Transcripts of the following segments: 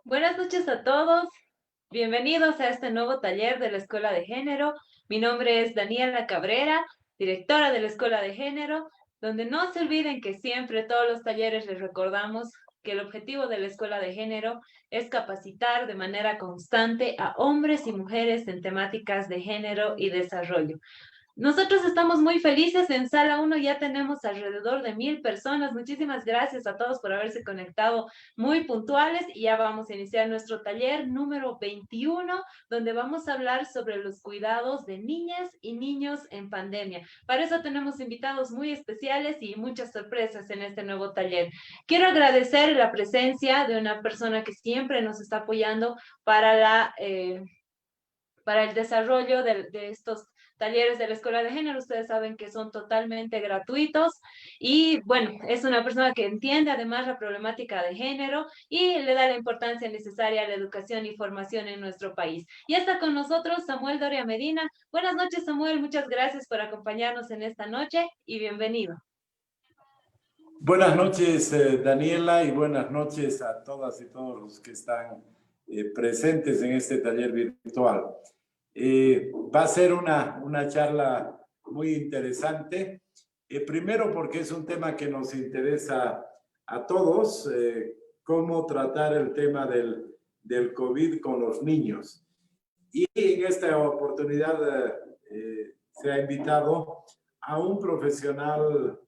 Buenas noches a todos. Bienvenidos a este nuevo taller de la Escuela de Género. Mi nombre es Daniela Cabrera, directora de la Escuela de Género, donde no se olviden que siempre todos los talleres les recordamos que el objetivo de la Escuela de Género es capacitar de manera constante a hombres y mujeres en temáticas de género y desarrollo. Nosotros estamos muy felices. En Sala uno ya tenemos alrededor de 1000 personas. Muchísimas gracias a todos por haberse conectado muy puntuales y ya vamos a iniciar nuestro taller número 21, donde vamos a hablar sobre los cuidados de niñas y niños en pandemia. Para eso tenemos invitados muy especiales y muchas sorpresas en este nuevo taller. Quiero agradecer la presencia de una persona que siempre nos está apoyando para para el desarrollo de estos talleres de la Escuela de Género. Ustedes saben que son totalmente gratuitos y bueno, es una persona que entiende además la problemática de género y le da la importancia necesaria a la educación y formación en nuestro país. Y está con nosotros Samuel Doria Medina. Buenas noches, Samuel. Muchas gracias por acompañarnos en esta noche y bienvenido. Buenas noches, Daniela, y buenas noches a todas y todos los que están presentes en este taller virtual. Va a ser una charla muy interesante. Primero porque es un tema que nos interesa a todos, cómo tratar el tema del COVID con los niños. Y en esta oportunidad se ha invitado a un profesional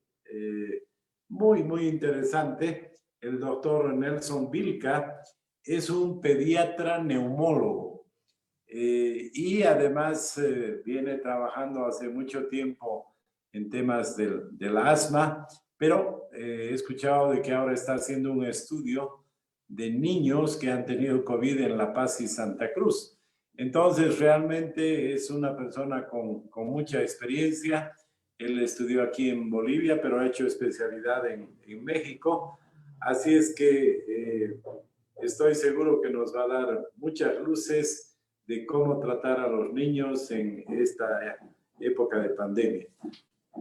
muy interesante, el doctor Nelson Vilca. Es un pediatra neumólogo y además viene trabajando hace mucho tiempo en temas del asma, pero he escuchado de que ahora está haciendo un estudio de niños que han tenido COVID en La Paz y Santa Cruz. Entonces, realmente es una persona con mucha experiencia. Él estudió aquí en Bolivia, pero ha hecho especialidad en México. Así es que estoy seguro que nos va a dar muchas luces de cómo tratar a los niños en esta época de pandemia.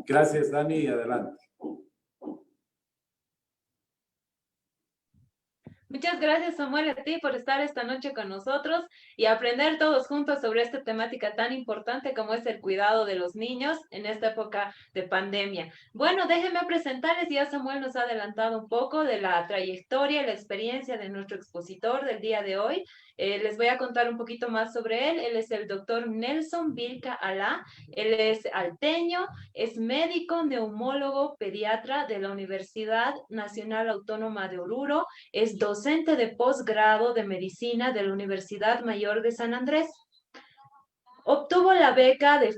Gracias, Dani, y adelante. Muchas gracias, Samuel, a ti por estar esta noche con nosotros y aprender todos juntos sobre esta temática tan importante como es el cuidado de los niños en esta época de pandemia. Bueno, déjenme presentarles, ya Samuel nos ha adelantado un poco de la trayectoria y la experiencia de nuestro expositor del día de hoy. Les voy a contar un poquito más sobre él. Él es el doctor Nelson Vilca Alá. Él es alteño, es médico, neumólogo, pediatra de la Universidad Nacional Autónoma de Oruro, es docente de posgrado de medicina de la Universidad Mayor de San Andrés. Obtuvo la beca de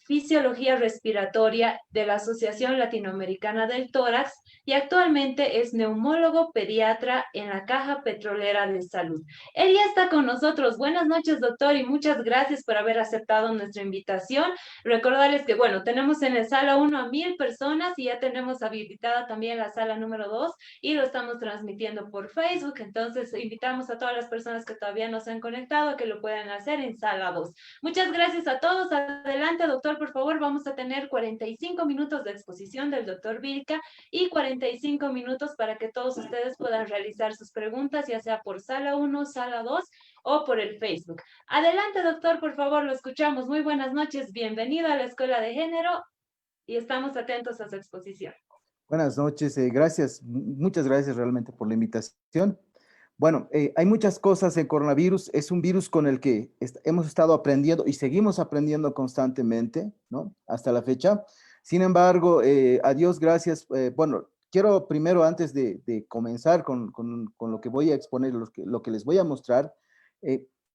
Fisiología Respiratoria de la Asociación Latinoamericana del Tórax y actualmente es neumólogo pediatra en la Caja Petrolera de Salud. Él ya está con nosotros. Buenas noches, doctor, y muchas gracias por haber aceptado nuestra invitación. Recordarles que, bueno, tenemos en la sala 1 a 1000 personas y ya tenemos habilitada también la sala número 2 y lo estamos transmitiendo por Facebook. Entonces, invitamos a todas las personas que todavía no se han conectado a que lo puedan hacer en sala 2. Muchas gracias a todos. Adelante, doctor, por favor. Vamos a tener 45 minutos de exposición del doctor Vilca y 45 minutos para que todos ustedes puedan realizar sus preguntas, ya sea por sala 1, sala 2 o por el Facebook. Adelante, doctor, por favor, lo escuchamos. Muy buenas noches. Bienvenido a la Escuela de Género y estamos atentos a su exposición. Buenas noches, gracias, muchas gracias realmente por la invitación. Bueno, hay muchas cosas en coronavirus, es un virus con el que hemos estado aprendiendo y seguimos aprendiendo constantemente, ¿no? Hasta la fecha. Sin embargo, a Dios gracias. Bueno, quiero primero, antes de comenzar con lo que voy a exponer, lo que les voy a mostrar,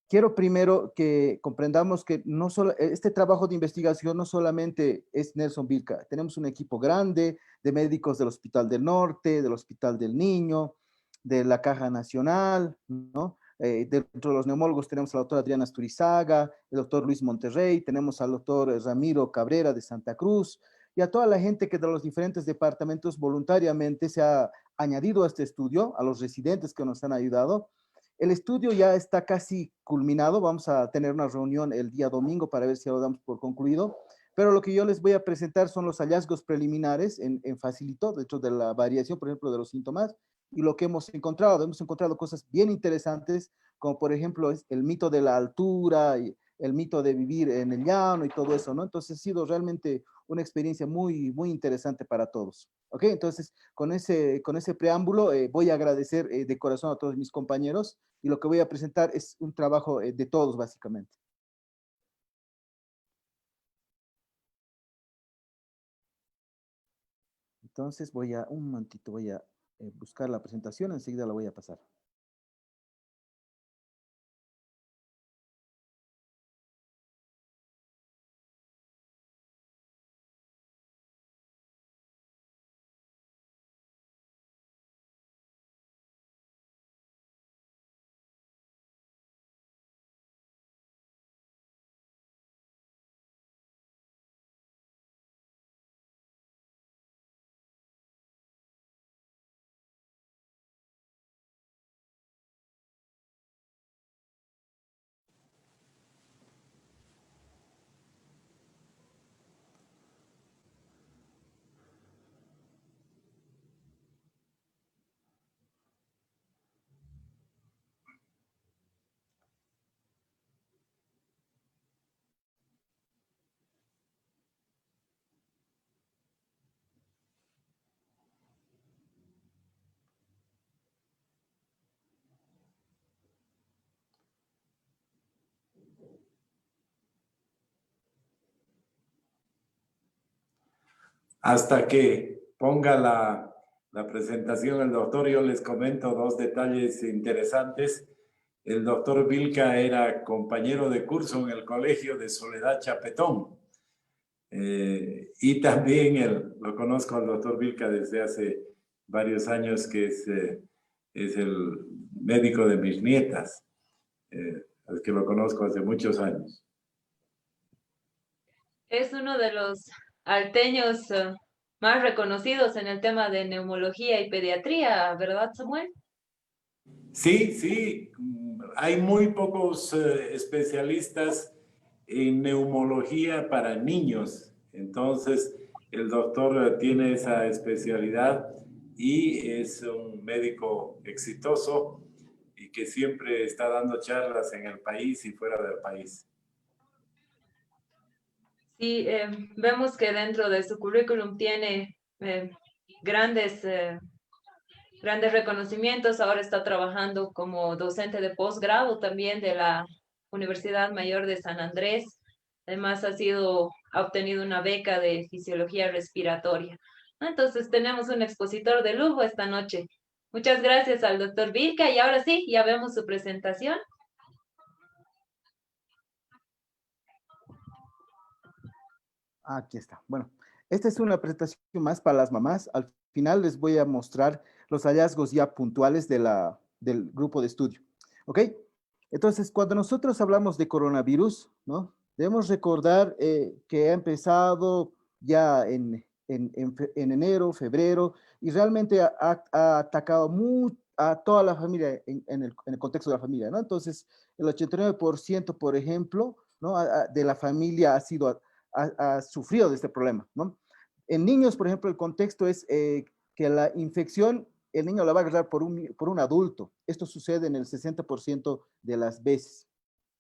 quiero primero que comprendamos que no solo, este trabajo de investigación no solamente es Nelson Vilca, tenemos un equipo grande de médicos del Hospital del Norte, del Hospital del Niño, de la Caja Nacional, ¿no? Dentro de los neumólogos tenemos a la doctora Adriana Asturizaga, el doctor Luis Monterrey, tenemos al doctor Ramiro Cabrera de Santa Cruz, y a toda la gente que de los diferentes departamentos voluntariamente se ha añadido a este estudio, a los residentes que nos han ayudado. El estudio ya está casi culminado, vamos a tener una reunión el día domingo para ver si lo damos por concluido, pero lo que yo les voy a presentar son los hallazgos preliminares en facilito, dentro de la variación, por ejemplo, de los síntomas, y lo que hemos encontrado cosas bien interesantes, como por ejemplo es el mito de la altura, y el mito de vivir en el llano y todo eso, ¿no? Entonces ha sido realmente una experiencia muy, muy interesante para todos. ¿Ok? Entonces, con ese preámbulo, voy a agradecer de corazón a todos mis compañeros y lo que voy a presentar es un trabajo de todos, básicamente. Entonces, un momentito, voy a buscar la presentación, enseguida la voy a pasar. Hasta que ponga la presentación el doctor, yo les comento dos detalles interesantes. El doctor Vilca era compañero de curso en el colegio de Soledad Chapetón. Y también lo conozco al doctor Vilca desde hace varios años, que es el médico de mis nietas, al que lo conozco hace muchos años. Es uno de los alteños más reconocidos en el tema de neumología y pediatría, ¿verdad, Samuel? Sí, sí, hay muy pocos especialistas en neumología para niños. Entonces, el doctor tiene esa especialidad y es un médico exitoso y que siempre está dando charlas en el país y fuera del país. Sí, vemos que dentro de su currículum tiene grandes, grandes reconocimientos. Ahora está trabajando como docente de posgrado también de la Universidad Mayor de San Andrés. Además, ha obtenido una beca de fisiología respiratoria. Entonces, tenemos un expositor de lujo esta noche. Muchas gracias al doctor Vilca y ahora sí, ya vemos su presentación. Aquí está. Bueno, esta es una presentación más para las mamás. Al final les voy a mostrar los hallazgos ya puntuales del grupo de estudio. ¿Ok? Entonces, cuando nosotros hablamos de coronavirus, ¿no? Debemos recordar que ha empezado ya en enero, febrero, y realmente ha atacado a toda la familia en el contexto de la familia, ¿no? Entonces, el 89%, por ejemplo, ¿no? De la familia ha sufrido de este problema, ¿no? En niños, por ejemplo, el contexto es que la infección, el niño la va a agarrar por un adulto. Esto sucede en el 60% de las veces,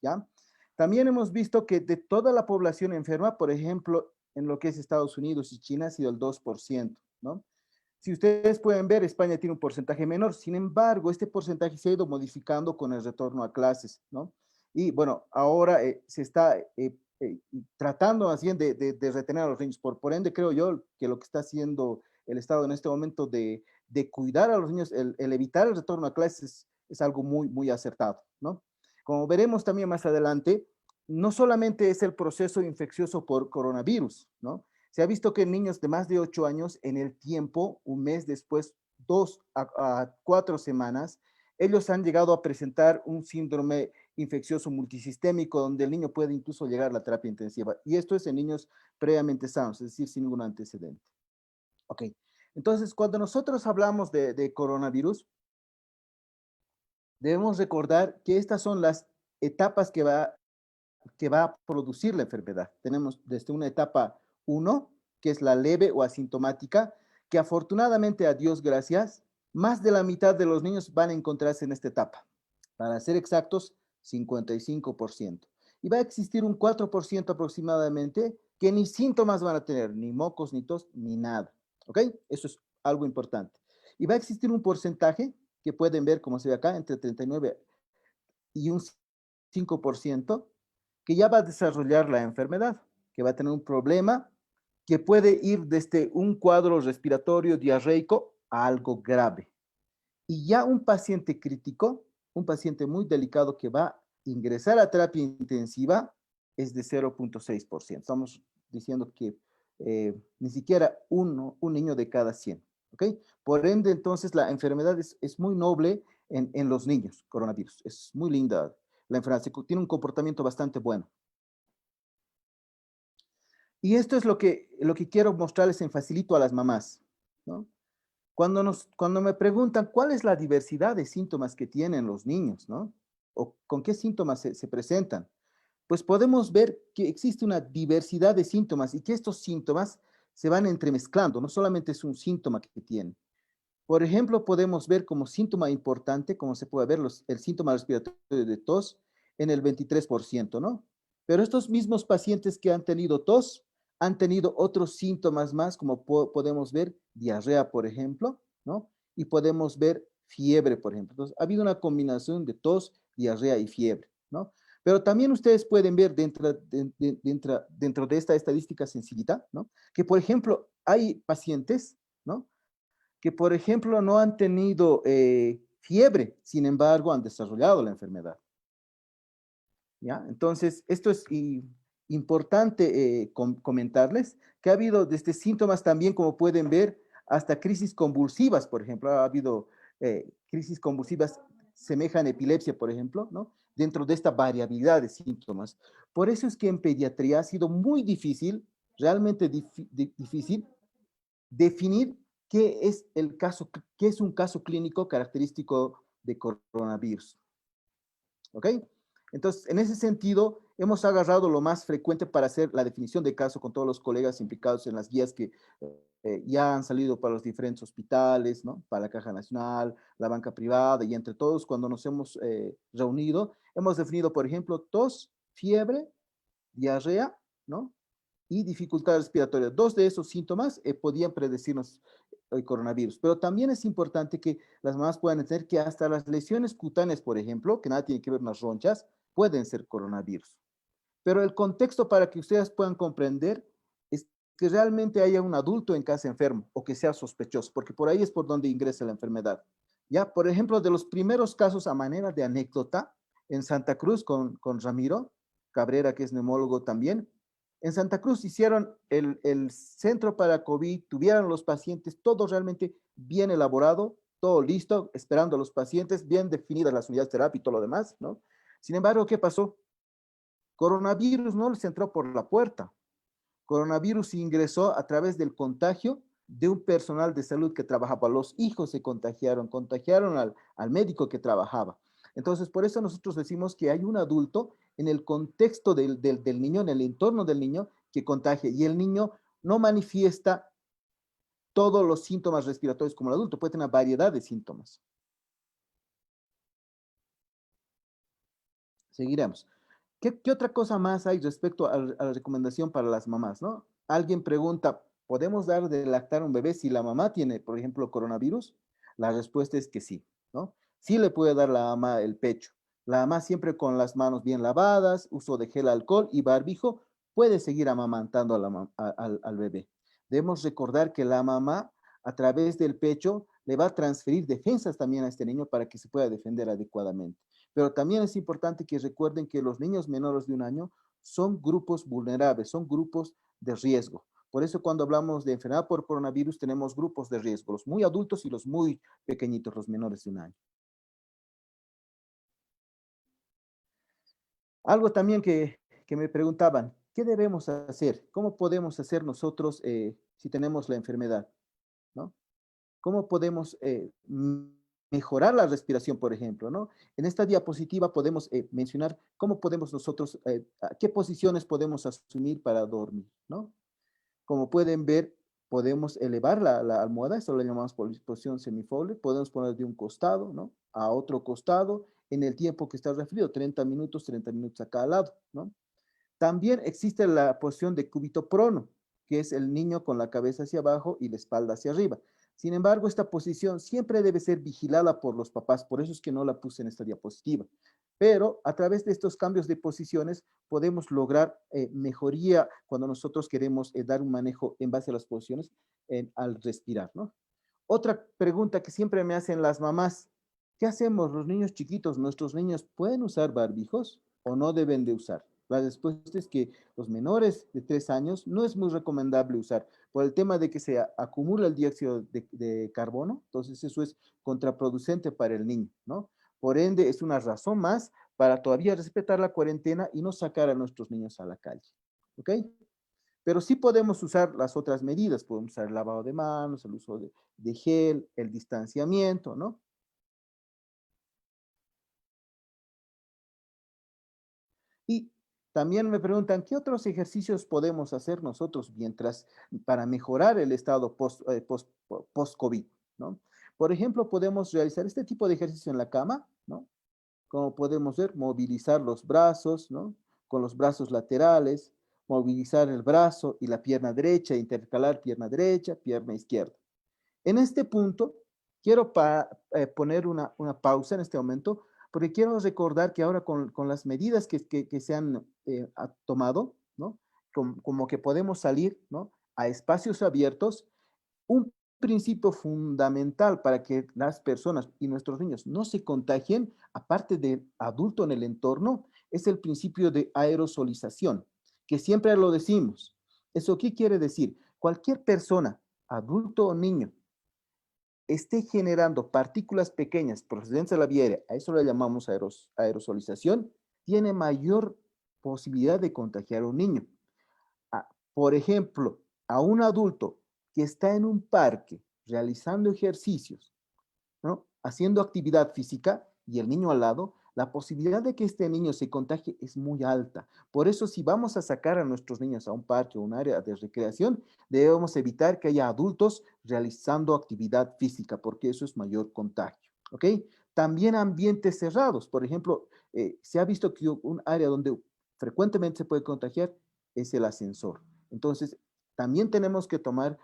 ¿ya? También hemos visto que de toda la población enferma, por ejemplo, en lo que es Estados Unidos y China, ha sido el 2%, ¿no? Si ustedes pueden ver, España tiene un porcentaje menor, sin embargo, este porcentaje se ha ido modificando con el retorno a clases, ¿no? Y bueno, ahora se está tratando así de retener a los niños. Por ende, creo yo que lo que está haciendo el Estado en este momento de cuidar a los niños, el evitar el retorno a clases es algo muy, muy acertado, ¿no? Como veremos también más adelante, no solamente es el proceso infeccioso por coronavirus, ¿no? Se ha visto que en niños de más de 8 años, en el tiempo, un mes después, 2 a 4 semanas, ellos han llegado a presentar un síndrome infeccioso multisistémico, donde el niño puede incluso llegar a la terapia intensiva. Y esto es en niños previamente sanos, es decir, sin ningún antecedente. Ok, entonces cuando nosotros hablamos de coronavirus, debemos recordar que estas son las etapas que va a producir la enfermedad. Tenemos desde una etapa 1, que es la leve o asintomática, que afortunadamente, a Dios gracias, más de la mitad de los niños van a encontrarse en esta etapa. Para ser exactos, 55%. Y va a existir un 4% aproximadamente que ni síntomas van a tener, ni mocos, ni tos, ni nada. ¿Ok? Eso es algo importante. Y va a existir un porcentaje que pueden ver, como se ve acá, entre 39 y un 5%, que ya va a desarrollar la enfermedad, que va a tener un problema que puede ir desde un cuadro respiratorio diarreico a algo grave. Y ya un paciente crítico, un paciente muy delicado que va a ingresar a terapia intensiva, es de 0,6%. Estamos diciendo que ni siquiera un niño de cada 100. ¿Ok? Por ende, entonces, la enfermedad es muy noble en los niños, coronavirus. Es muy linda la enfermedad, tiene un comportamiento bastante bueno. Y esto es lo que quiero mostrarles en Facilito a las mamás, ¿no? Cuando me preguntan cuál es la diversidad de síntomas que tienen los niños, ¿no? O con qué síntomas se presentan, pues podemos ver que existe una diversidad de síntomas y que estos síntomas se van entremezclando, no solamente es un síntoma que tienen. Por ejemplo, podemos ver como síntoma importante, como se puede ver, el síntoma respiratorio de tos en el 23%, ¿no? Pero estos mismos pacientes que han tenido tos han tenido otros síntomas más, como podemos ver diarrea, por ejemplo, ¿no? Y podemos ver fiebre, por ejemplo. Entonces, ha habido una combinación de tos, diarrea y fiebre, ¿no? Pero también ustedes pueden ver dentro de esta estadística sencillita, ¿no? Que, por ejemplo, hay pacientes, ¿no? Que, por ejemplo, no han tenido fiebre, sin embargo, han desarrollado la enfermedad. ¿Ya? Entonces, esto es importante comentarles que ha habido desde síntomas también, como pueden ver, hasta crisis convulsivas, por ejemplo. Ha habido crisis convulsivas semejan epilepsia, por ejemplo, ¿no? Dentro de esta variabilidad de síntomas. Por eso es que en pediatría ha sido muy difícil, realmente difícil, definir qué es el caso, qué es un caso clínico característico de coronavirus. ¿Ok? Entonces, en ese sentido, hemos agarrado lo más frecuente para hacer la definición de caso con todos los colegas implicados en las guías que ya han salido para los diferentes hospitales, ¿no? Para la Caja Nacional, la banca privada, y entre todos, cuando nos hemos reunido, hemos definido, por ejemplo, tos, fiebre, diarrea, ¿no? Y dificultad respiratoria. Dos de esos síntomas podían predecirnos el coronavirus. Pero también es importante que las mamás puedan entender que hasta las lesiones cutáneas, por ejemplo, que nada tiene que ver con las ronchas, pueden ser coronavirus. Pero el contexto para que ustedes puedan comprender es que realmente haya un adulto en casa enfermo o que sea sospechoso, porque por ahí es por donde ingresa la enfermedad. Ya, por ejemplo, de los primeros casos a manera de anécdota, en Santa Cruz con Ramiro Cabrera, que es neumólogo también, en Santa Cruz hicieron el centro para COVID, tuvieron los pacientes, todo realmente bien elaborado, todo listo, esperando a los pacientes, bien definidas las unidades de terapia y todo lo demás, ¿no? Sin embargo, ¿qué pasó? Coronavirus no les entró por la puerta. Coronavirus ingresó a través del contagio de un personal de salud que trabajaba. Los hijos se contagiaron al médico que trabajaba. Entonces, por eso nosotros decimos que hay un adulto en el contexto del niño, en el entorno del niño, que contagia. Y el niño no manifiesta todos los síntomas respiratorios como el adulto, puede tener una variedad de síntomas. Seguiremos. ¿Qué otra cosa más hay respecto a la recomendación para las mamás, ¿no? Alguien pregunta, ¿podemos dar de lactar a un bebé si la mamá tiene, por ejemplo, coronavirus? La respuesta es que sí, ¿no? Sí le puede dar la mamá el pecho. La mamá siempre con las manos bien lavadas, uso de gel alcohol y barbijo, puede seguir amamantando al bebé. Debemos recordar que la mamá, a través del pecho, le va a transferir defensas también a este niño para que se pueda defender adecuadamente. Pero también es importante que recuerden que los niños menores de un año son grupos vulnerables, son grupos de riesgo. Por eso cuando hablamos de enfermedad por coronavirus tenemos grupos de riesgo, los muy adultos y los muy pequeñitos, los menores de un año. Algo también que me preguntaban, ¿qué debemos hacer? ¿Cómo podemos hacer nosotros si tenemos la enfermedad? ¿No? ¿Cómo podemos mejorar la respiración, por ejemplo, ¿no? En esta diapositiva podemos mencionar cómo podemos nosotros, qué posiciones podemos asumir para dormir, ¿no? Como pueden ver, podemos elevar la almohada, esto lo llamamos posición semifold, podemos poner de un costado, ¿no? A otro costado, en el tiempo que está referido, 30 minutos a cada lado, ¿no? También existe la posición de cúbito prono, que es el niño con la cabeza hacia abajo y la espalda hacia arriba. Sin embargo, esta posición siempre debe ser vigilada por los papás, por eso es que no la puse en esta diapositiva. Pero a través de estos cambios de posiciones podemos lograr mejoría cuando nosotros queremos dar un manejo en base a las posiciones al respirar, ¿no? Otra pregunta que siempre me hacen las mamás, ¿qué hacemos los niños chiquitos? ¿Nuestros niños pueden usar barbijos o no deben de usar? La respuesta es que los menores de 3 años no es muy recomendable usar por el tema de que se acumula el dióxido de carbono, entonces eso es contraproducente para el niño, ¿no? Por ende, es una razón más para todavía respetar la cuarentena y no sacar a nuestros niños a la calle, ¿ok? Pero sí podemos usar las otras medidas, podemos usar el lavado de manos, el uso de gel, el distanciamiento, ¿no? Y también me preguntan, ¿qué otros ejercicios podemos hacer nosotros mientras para mejorar el estado post-COVID, ¿no? Por ejemplo, podemos realizar este tipo de ejercicio en la cama, ¿no? Como podemos ver, movilizar los brazos, ¿no? Con los brazos laterales, movilizar el brazo y la pierna derecha, intercalar pierna derecha, pierna izquierda. En este punto, quiero poner una pausa en este momento, porque quiero recordar que ahora con las medidas que se han tomado, ¿no? Como que podemos salir, ¿no? A espacios abiertos, un principio fundamental para que las personas y nuestros niños no se contagien, aparte del adulto en el entorno, es el principio de aerosolización, que siempre lo decimos. ¿Eso qué quiere decir? Cualquier persona, adulto o niño, esté generando partículas pequeñas procedentes de la vía aérea, a eso le llamamos aerosolización, tiene mayor posibilidad de contagiar a un niño. Por ejemplo, a un adulto que está en un parque realizando ejercicios, ¿no? Haciendo actividad física y el niño al lado, la posibilidad de que este niño se contagie es muy alta. Por eso, si vamos a sacar a nuestros niños a un parque o un área de recreación, debemos evitar que haya adultos realizando actividad física, porque eso es mayor contagio, ¿ok? También ambientes cerrados. Por ejemplo, se ha visto que un área donde frecuentemente se puede contagiar es el ascensor. Entonces, también tenemos que tomar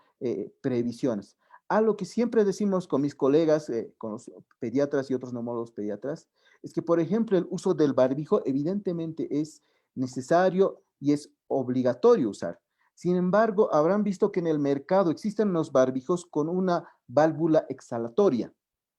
previsiones. Algo que siempre decimos con mis colegas, con los pediatras y otros neumólogos pediatras, es que, por ejemplo, el uso del barbijo evidentemente es necesario y es obligatorio usar. Sin embargo, habrán visto que en el mercado existen unos barbijos con una válvula exhalatoria,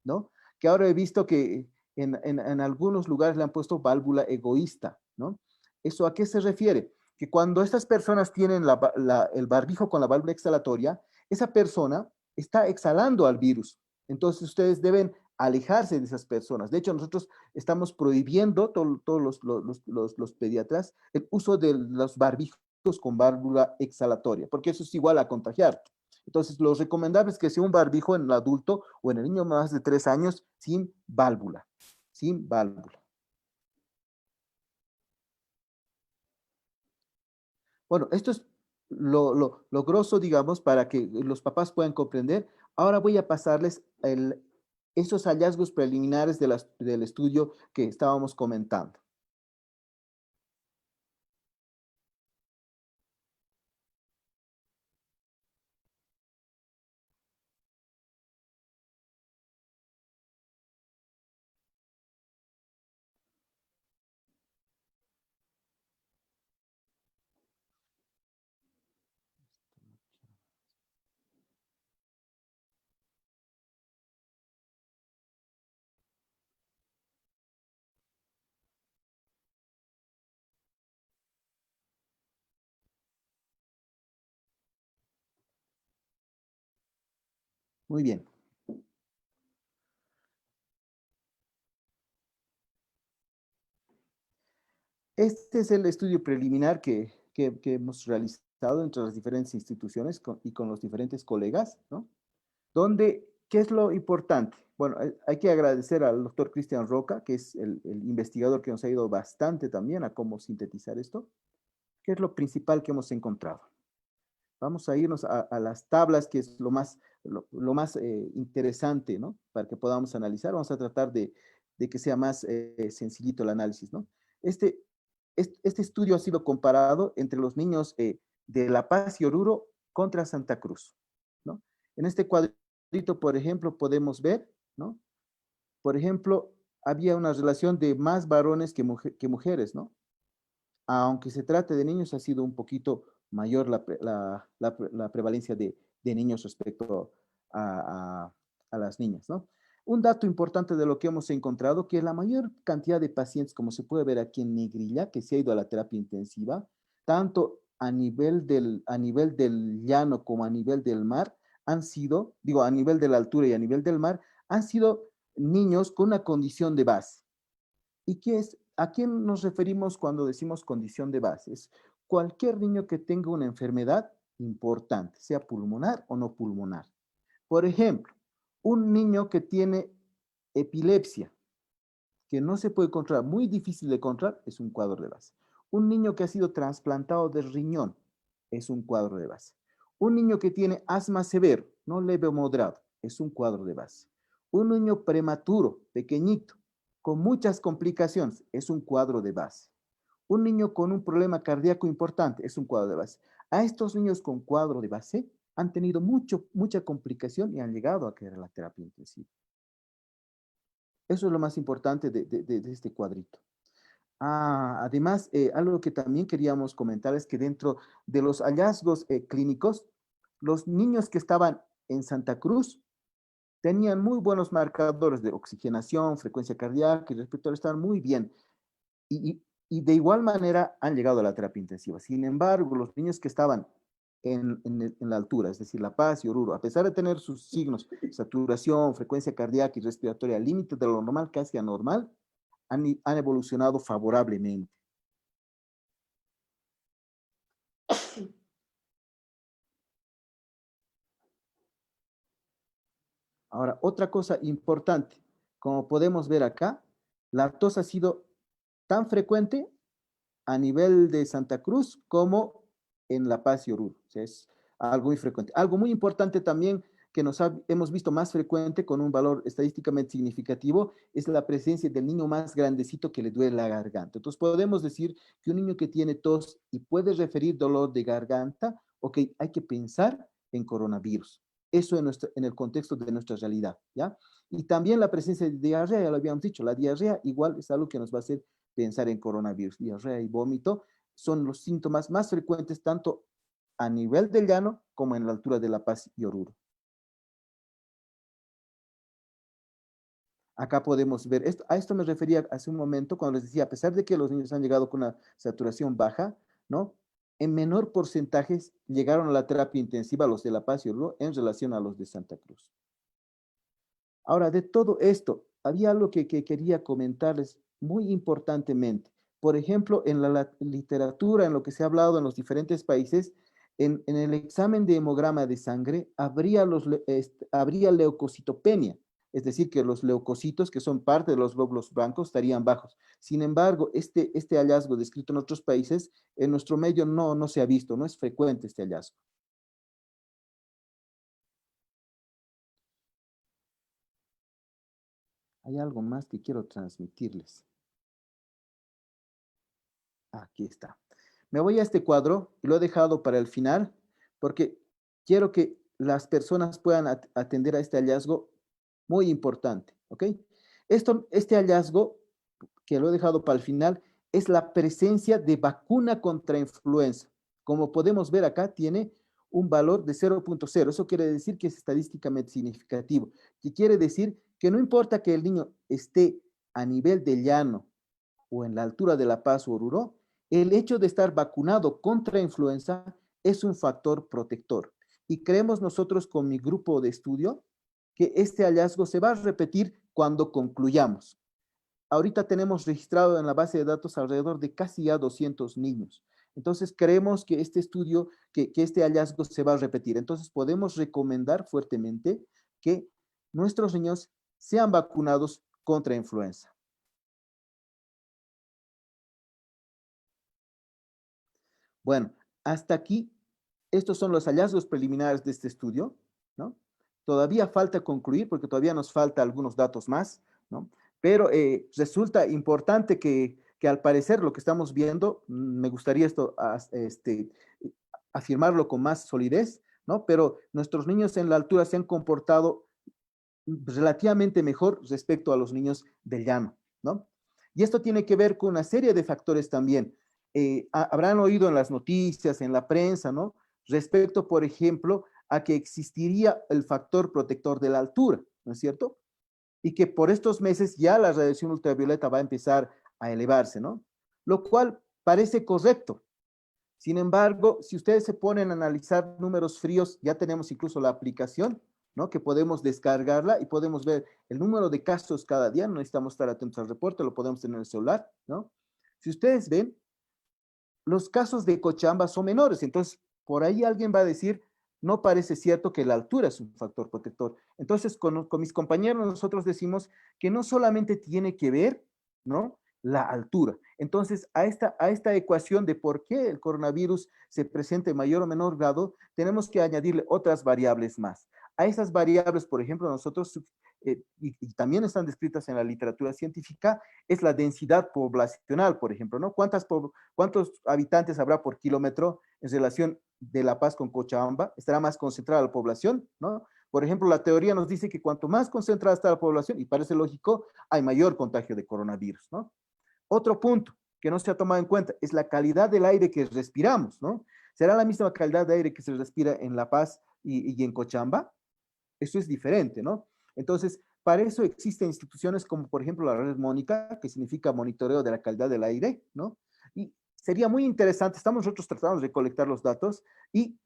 ¿no? Que ahora he visto que en algunos lugares le han puesto válvula egoísta, ¿no? ¿Eso a qué se refiere? Que cuando estas personas tienen el barbijo con la válvula exhalatoria, esa persona está exhalando al virus. Entonces ustedes deben alejarse de esas personas. De hecho, nosotros estamos prohibiendo, todos los pediatras, el uso de los barbijos con válvula exhalatoria, porque eso es igual a contagiar. Entonces, lo recomendable es que sea un barbijo en el adulto o en el niño más de 3 años sin válvula, sin válvula. Bueno, esto es lo grosso, digamos, para que los papás puedan comprender. Ahora voy a pasarles esos hallazgos preliminares del estudio que estábamos comentando. Muy bien. Este es el estudio preliminar que hemos realizado entre las diferentes instituciones y con los diferentes colegas, ¿no? Donde, ¿qué es lo importante? Bueno, hay que agradecer al doctor Cristian Roca, que es el investigador que nos ha ido bastante también a cómo sintetizar esto. ¿Qué es lo principal que hemos encontrado? Vamos a irnos a las tablas, que es lo más interesante, ¿no? Para que podamos analizar. Vamos a tratar de que sea más sencillito el análisis, ¿no? Este, este estudio ha sido comparado entre los niños de La Paz y Oruro contra Santa Cruz, ¿no? En este cuadrito, por ejemplo, podemos ver, ¿no? Por ejemplo, había una relación de más varones que mujeres, ¿no? Aunque se trate de niños, ha sido un poquito mayor la prevalencia de niños respecto a las niñas, ¿no? Un dato importante de lo que hemos encontrado, que la mayor cantidad de pacientes, como se puede ver aquí en negrilla, que se ha ido a la terapia intensiva, tanto a nivel del llano como a nivel del mar, han sido, digo, a nivel de la altura y a nivel del mar, han sido niños con una condición de base. ¿Y qué es? ¿A quién nos referimos cuando decimos condición de base? Es cualquier niño que tenga una enfermedad importante, sea pulmonar o no pulmonar. Por ejemplo, un niño que tiene epilepsia, que no se puede controlar, muy difícil de controlar, es un cuadro de base. Un niño que ha sido trasplantado de riñón, es un cuadro de base. Un niño que tiene asma severo, no leve o moderado, es un cuadro de base. Un niño prematuro, pequeñito, con muchas complicaciones, es un cuadro de base. Un niño con un problema cardíaco importante, es un cuadro de base. A estos niños con cuadro de base han tenido mucha complicación y han llegado a caer a la terapia intensiva. Eso es lo más importante de este cuadrito. Además, algo que también queríamos comentar es que dentro de los hallazgos clínicos, los niños que estaban en Santa Cruz tenían muy buenos marcadores de oxigenación, frecuencia cardíaca y respiratoria, estaban muy bien. Y de igual manera han llegado a la terapia intensiva. Sin embargo, los niños que estaban en la altura, es decir, La Paz y Oruro, a pesar de tener sus signos, saturación, frecuencia cardíaca y respiratoria al límite de lo normal, casi anormal, han evolucionado favorablemente. Ahora, otra cosa importante, como podemos ver acá, la tos ha sido tan frecuente a nivel de Santa Cruz como en La Paz y Oruro. O sea, es algo muy frecuente. Algo muy importante también que hemos visto más frecuente con un valor estadísticamente significativo es la presencia del niño más grandecito que le duele la garganta. Entonces podemos decir que un niño que tiene tos y puede referir dolor de garganta, ok, hay que pensar en coronavirus. Eso en el contexto de nuestra realidad, ¿ya? Y también la presencia de diarrea, ya lo habíamos dicho, la diarrea igual es algo que nos va a hacer pensar en coronavirus. Diarrea y vómito son los síntomas más frecuentes tanto a nivel del llano como en la altura de La Paz y Oruro. Acá podemos ver, a esto me refería hace un momento cuando les decía, a pesar de que los niños han llegado con una saturación baja, ¿no? En menor porcentaje llegaron a la terapia intensiva los de La Paz y Oruro en relación a los de Santa Cruz. Ahora, de todo esto, había algo que quería comentarles muy importantemente. Por ejemplo, en la literatura, en lo que se ha hablado en los diferentes países, en el examen de hemograma de sangre habría leucocitopenia, es decir, que los leucocitos, que son parte de los glóbulos blancos, estarían bajos. Sin embargo, este hallazgo descrito en otros países, en nuestro medio no se ha visto, no es frecuente este hallazgo. Hay algo más que quiero transmitirles. Aquí está. Me voy a este cuadro y lo he dejado para el final porque quiero que las personas puedan atender a este hallazgo muy importante, ¿ok? Este hallazgo, que lo he dejado para el final, es la presencia de vacuna contra influenza. Como podemos ver acá, tiene un valor de 0.0. Eso quiere decir que es estadísticamente significativo. Que quiere decir que no importa que el niño esté a nivel de llano o en la altura de La Paz o Oruro, el hecho de estar vacunado contra influenza es un factor protector. Y creemos nosotros con mi grupo de estudio que este hallazgo se va a repetir cuando concluyamos. Ahorita tenemos registrado en la base de datos alrededor de casi ya 200 niños. Entonces creemos que este estudio, que este hallazgo se va a repetir. Entonces podemos recomendar fuertemente que nuestros niños sean vacunados contra influenza. Bueno, hasta aquí estos son los hallazgos preliminares de este estudio, ¿no? Todavía falta concluir porque todavía nos falta algunos datos más, ¿no? Pero resulta importante que al parecer lo que estamos viendo, me gustaría esto afirmarlo con más solidez, ¿no? Pero nuestros niños en la altura se han comportado relativamente mejor respecto a los niños del llano, ¿no? Y esto tiene que ver con una serie de factores también. Habrán oído en las noticias, en la prensa, ¿no? Respecto, por ejemplo, a que existiría el factor protector de la altura, ¿no es cierto? Y que por estos meses ya la radiación ultravioleta va a empezar a elevarse, ¿no? Lo cual parece correcto. Sin embargo, si ustedes se ponen a analizar números fríos, ya tenemos incluso la aplicación, ¿no? Que podemos descargarla y podemos ver el número de casos cada día, no necesitamos estar atentos al reporte, lo podemos tener en el celular, ¿no? Si ustedes ven, los casos de Cochabamba son menores, entonces por ahí alguien va a decir, no parece cierto que la altura es un factor protector. Entonces, con mis compañeros nosotros decimos que no solamente tiene que ver, ¿no? La altura. Entonces, a esta ecuación de por qué el coronavirus se presenta en mayor o menor grado, tenemos que añadirle otras variables más. A esas variables, por ejemplo, nosotros, y también están descritas en la literatura científica, es la densidad poblacional, por ejemplo, ¿no? ¿Cuántos habitantes habrá por kilómetro en relación de La Paz con Cochabamba? ¿Estará más concentrada la población, no? Por ejemplo, la teoría nos dice que cuanto más concentrada está la población, y parece lógico, hay mayor contagio de coronavirus, ¿no? Otro punto que no se ha tomado en cuenta es la calidad del aire que respiramos, ¿no? ¿Será la misma calidad de aire que se respira en La Paz y en Cochabamba? Eso es diferente, ¿no? Entonces, para eso existen instituciones como, por ejemplo, la red Mónica, que significa monitoreo de la calidad del aire, ¿no? Y sería muy interesante, estamos nosotros tratando de recolectar los datos y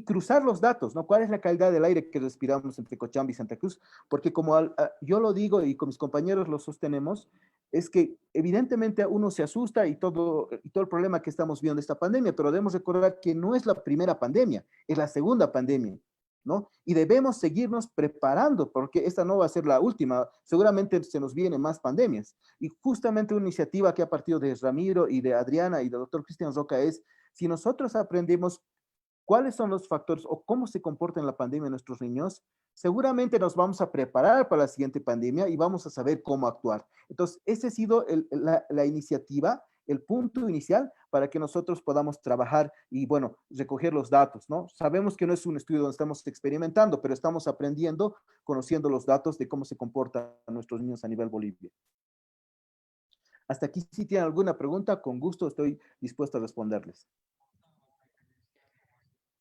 cruzar los datos, ¿no? ¿Cuál es la calidad del aire que respiramos entre Cochabamba y Santa Cruz? Porque como yo lo digo y con mis compañeros lo sostenemos, es que evidentemente uno se asusta y todo el problema que estamos viendo de esta pandemia, pero debemos recordar que no es la primera pandemia, es la segunda pandemia, ¿no? Y debemos seguirnos preparando porque esta no va a ser la última, seguramente se nos vienen más pandemias. Y justamente una iniciativa que ha partido de Ramiro y de Adriana y del doctor Cristian Roca es, si nosotros aprendemos cuáles son los factores o cómo se comporta en la pandemia nuestros niños, seguramente nos vamos a preparar para la siguiente pandemia y vamos a saber cómo actuar. Entonces, esa ha sido la iniciativa, el punto inicial para que nosotros podamos trabajar y, bueno, recoger los datos, ¿no? Sabemos que no es un estudio donde estamos experimentando, pero estamos aprendiendo, conociendo los datos de cómo se comportan nuestros niños a nivel Bolivia. Hasta aquí, si tienen alguna pregunta, con gusto estoy dispuesto a responderles.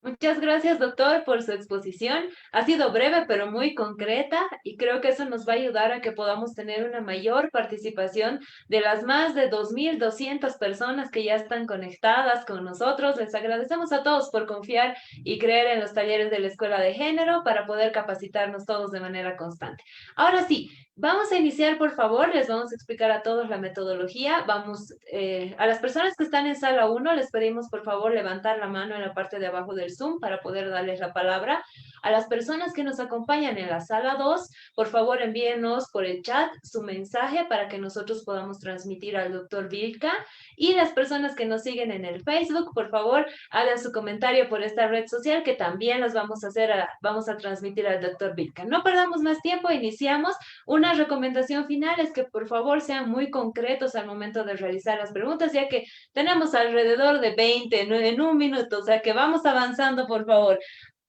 Muchas gracias, doctor, por su exposición. Ha sido breve, pero muy concreta, y creo que eso nos va a ayudar a que podamos tener una mayor participación de las más de 2.200 personas que ya están conectadas con nosotros. Les agradecemos a todos por confiar y creer en los talleres de la Escuela de Género para poder capacitarnos todos de manera constante. Ahora sí, vamos a iniciar, por favor, les vamos a explicar a todos la metodología. A las personas que están en sala 1, les pedimos, por favor, levantar la mano en la parte de abajo del Zoom para poder darles la palabra. A las personas que nos acompañan en la sala 2, por favor, envíenos por el chat su mensaje para que nosotros podamos transmitir al doctor Vilca. Y las personas que nos siguen en el Facebook, por favor, hagan su comentario por esta red social que también los vamos a transmitir al doctor Vilca. No perdamos más tiempo, iniciamos. Una recomendación final es que por favor sean muy concretos al momento de realizar las preguntas, ya que tenemos alrededor de 20 en un minuto, o sea que vamos avanzando, por favor.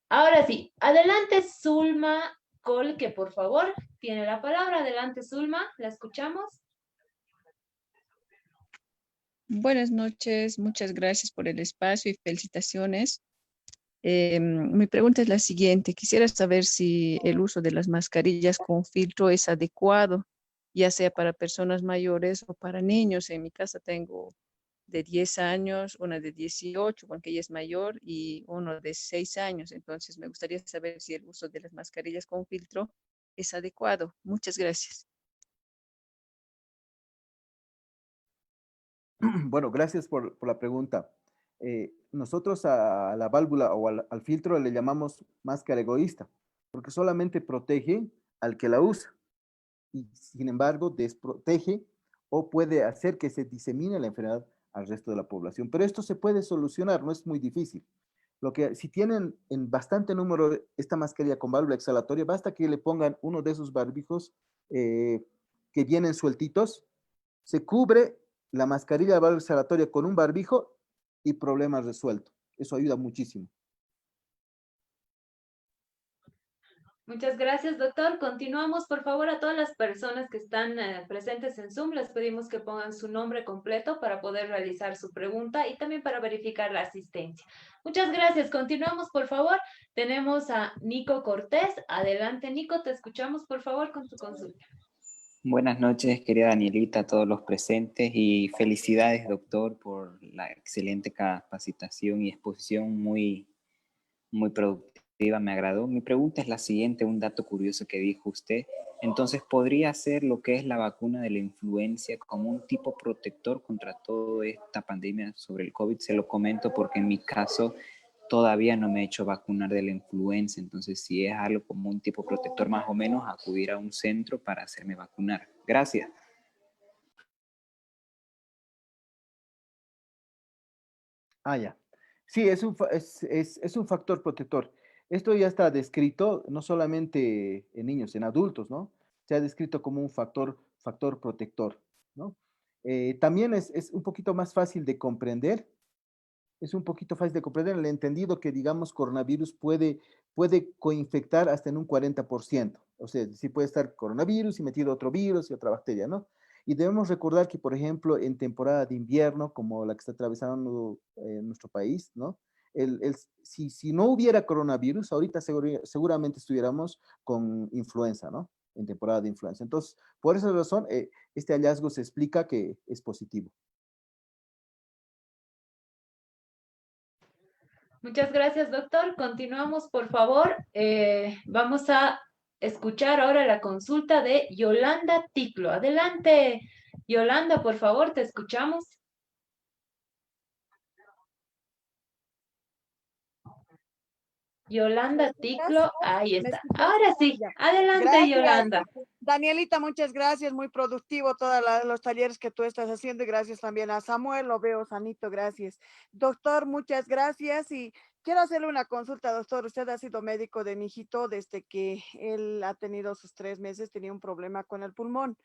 Ahora sí, adelante Zulma Col, que por favor tiene la palabra. Adelante Zulma, ¿la escuchamos? Buenas noches, muchas gracias por el espacio y felicitaciones. Mi pregunta es la siguiente. Quisiera saber si el uso de las mascarillas con filtro es adecuado, ya sea para personas mayores o para niños. En mi casa tengo de 10 años, una de 18, porque ella es mayor, y uno de 6 años. Entonces, me gustaría saber si el uso de las mascarillas con filtro es adecuado. Muchas gracias. Bueno, gracias por la pregunta. Nosotros a la válvula o al filtro le llamamos máscara egoísta, porque solamente protege al que la usa y sin embargo desprotege o puede hacer que se disemine la enfermedad al resto de la población. Pero esto se puede solucionar, no es muy difícil. Lo que, si tienen en bastante número esta mascarilla con válvula exhalatoria, basta que le pongan uno de esos barbijos que vienen sueltitos, se cubre la mascarilla de válvula exhalatoria con un barbijo y problema resuelto. Eso ayuda muchísimo. Muchas gracias, doctor. Continuamos, por favor, a todas las personas que están presentes en Zoom. Les pedimos que pongan su nombre completo para poder realizar su pregunta y también para verificar la asistencia. Muchas gracias. Continuamos, por favor. Tenemos a Nico Cortés. Adelante, Nico, te escuchamos, por favor, con tu consulta. Buenas noches, querida Danielita, a todos los presentes y felicidades, doctor, por la excelente capacitación y exposición muy productiva, me agradó. Mi pregunta es la siguiente, un dato curioso que dijo usted. Entonces, ¿podría ser lo que es la vacuna de la influencia como un tipo protector contra toda esta pandemia sobre el COVID? Se lo comento porque en mi caso todavía no me he hecho vacunar de la influenza, entonces si es algo como un tipo protector más o menos, acudir a un centro para hacerme vacunar. Gracias. Ah, ya. Sí, es un factor protector. Esto ya está descrito no solamente en niños, en adultos, ¿no? Se ha descrito como un factor protector, ¿no? También es un poquito más fácil de comprender. Es un poquito fácil de comprender el entendido que, digamos, coronavirus puede coinfectar hasta en un 40%. O sea, sí puede estar coronavirus y metido otro virus y otra bacteria, ¿no? Y debemos recordar que, por ejemplo, en temporada de invierno, como la que está atravesando nuestro país, ¿no? Si no hubiera coronavirus, ahorita seguramente estuviéramos con influenza, ¿no? En temporada de influenza. Entonces, por esa razón, este hallazgo se explica que es positivo. Muchas gracias, doctor. Continuamos, por favor. Vamos a escuchar ahora la consulta de Yolanda Ticlo. Adelante, Yolanda, por favor, te escuchamos. Yolanda Ticlo, ahí ¿Me está. escuchas? Ahora sí, Ya. adelante, Gracias. Yolanda. Danielita, muchas gracias. Muy productivo todos los talleres que tú estás haciendo y gracias también a Samuel. Lo veo sanito, gracias. Doctor, muchas gracias. Y quiero hacerle una consulta, doctor. Usted ha sido médico de mi hijito desde que él ha tenido sus 3 meses, tenía un problema con el pulmón.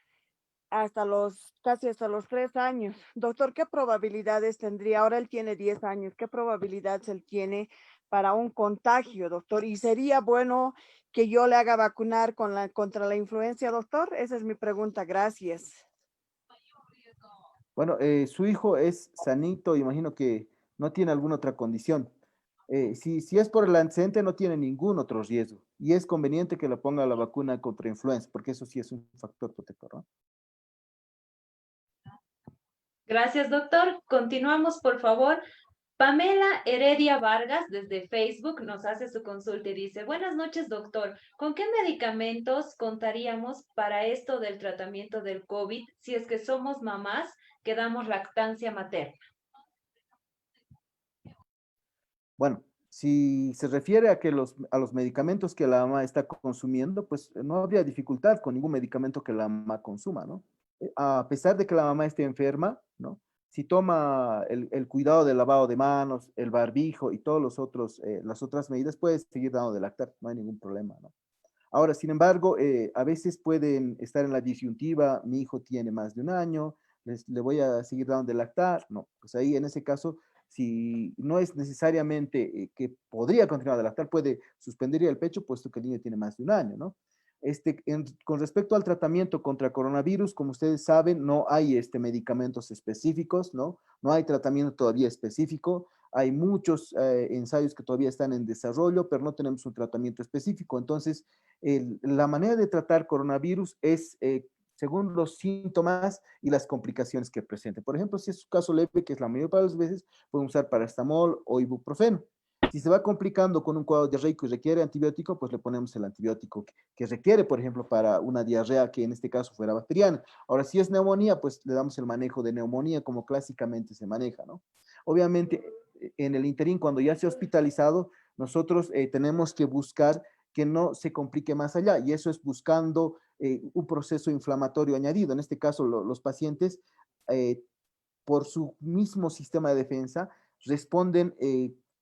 Casi hasta los 3 años. Doctor, ¿qué probabilidades tendría? Ahora él tiene 10 años. ¿Qué probabilidades él tiene para un contagio, doctor? ¿Y sería bueno que yo le haga vacunar contra la influencia, doctor? Esa es mi pregunta. Gracias. Bueno, su hijo es sanito, imagino que no tiene alguna otra condición. Si es por el antecedente, no tiene ningún otro riesgo. Y es conveniente que le ponga la vacuna contra influenza, porque eso sí es un factor protector, ¿no? Gracias, doctor. Continuamos, por favor. Pamela Heredia Vargas desde Facebook nos hace su consulta y dice, buenas noches, doctor. ¿Con qué medicamentos contaríamos para esto del tratamiento del COVID si es que somos mamás que damos lactancia materna? Bueno, si se refiere a a los medicamentos que la mamá está consumiendo, pues no habría dificultad con ningún medicamento que la mamá consuma, ¿no? A pesar de que la mamá esté enferma, ¿no? Si toma el cuidado del lavado de manos, el barbijo y todos las otras medidas, puede seguir dando de lactar, no hay ningún problema, ¿no? Ahora, sin embargo, a veces pueden estar en la disyuntiva, mi hijo tiene más de un año, le voy a seguir dando de lactar, no, pues ahí en ese caso, si no es necesariamente que podría continuar de lactar, puede suspender el pecho, puesto que el niño tiene más de un año, ¿no? Con respecto al tratamiento contra coronavirus, como ustedes saben, no hay medicamentos específicos, ¿no? No hay tratamiento todavía específico. Hay muchos ensayos que todavía están en desarrollo, pero no tenemos un tratamiento específico. Entonces, la manera de tratar coronavirus es según los síntomas y las complicaciones que presente. Por ejemplo, si es un caso leve, que es la mayor parte de las veces, pueden usar paracetamol o ibuprofeno. Si se va complicando con un cuadro diarreico y requiere antibiótico, pues le ponemos el antibiótico que requiere, por ejemplo, para una diarrea que en este caso fuera bacteriana. Ahora, si es neumonía, pues le damos el manejo de neumonía como clásicamente se maneja, ¿no? Obviamente, en el interín, cuando ya se ha hospitalizado, nosotros tenemos que buscar que no se complique más allá, y eso es buscando un proceso inflamatorio añadido. En este caso, los pacientes, por su mismo sistema de defensa, responden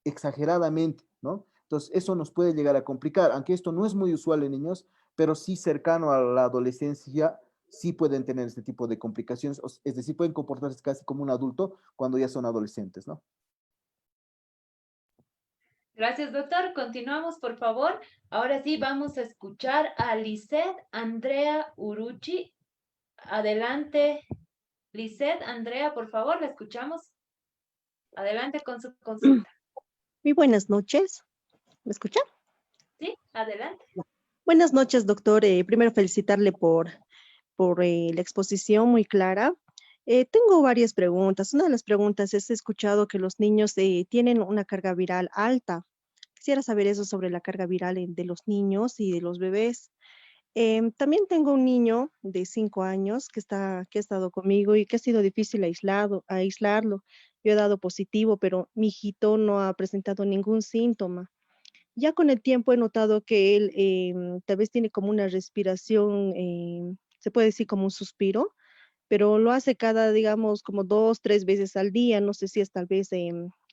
exageradamente, ¿no? Entonces, eso nos puede llegar a complicar, aunque esto no es muy usual en niños, pero sí cercano a la adolescencia, sí pueden tener este tipo de complicaciones, es decir, pueden comportarse casi como un adulto cuando ya son adolescentes, ¿no? Gracias, doctor. Continuamos, por favor. Ahora sí, vamos a escuchar a Lisette Andrea Uruchi. Adelante, Lisette Andrea, por favor, la escuchamos. Adelante con su consulta. Muy buenas noches. ¿Me escucha? Sí, adelante. Buenas noches, doctor. Primero felicitarle por la exposición muy clara. Tengo varias preguntas. Una de las preguntas es, he escuchado que los niños tienen una carga viral alta. Quisiera saber eso sobre la carga viral de los niños y de los bebés. También tengo un niño de 5 años que ha estado conmigo y que ha sido difícil aislarlo. Yo he dado positivo, pero mi hijito no ha presentado ningún síntoma. Ya con el tiempo he notado que él tal vez tiene como una respiración, se puede decir como un suspiro, pero lo hace cada, digamos, como 2, 3 veces al día. No sé si es tal vez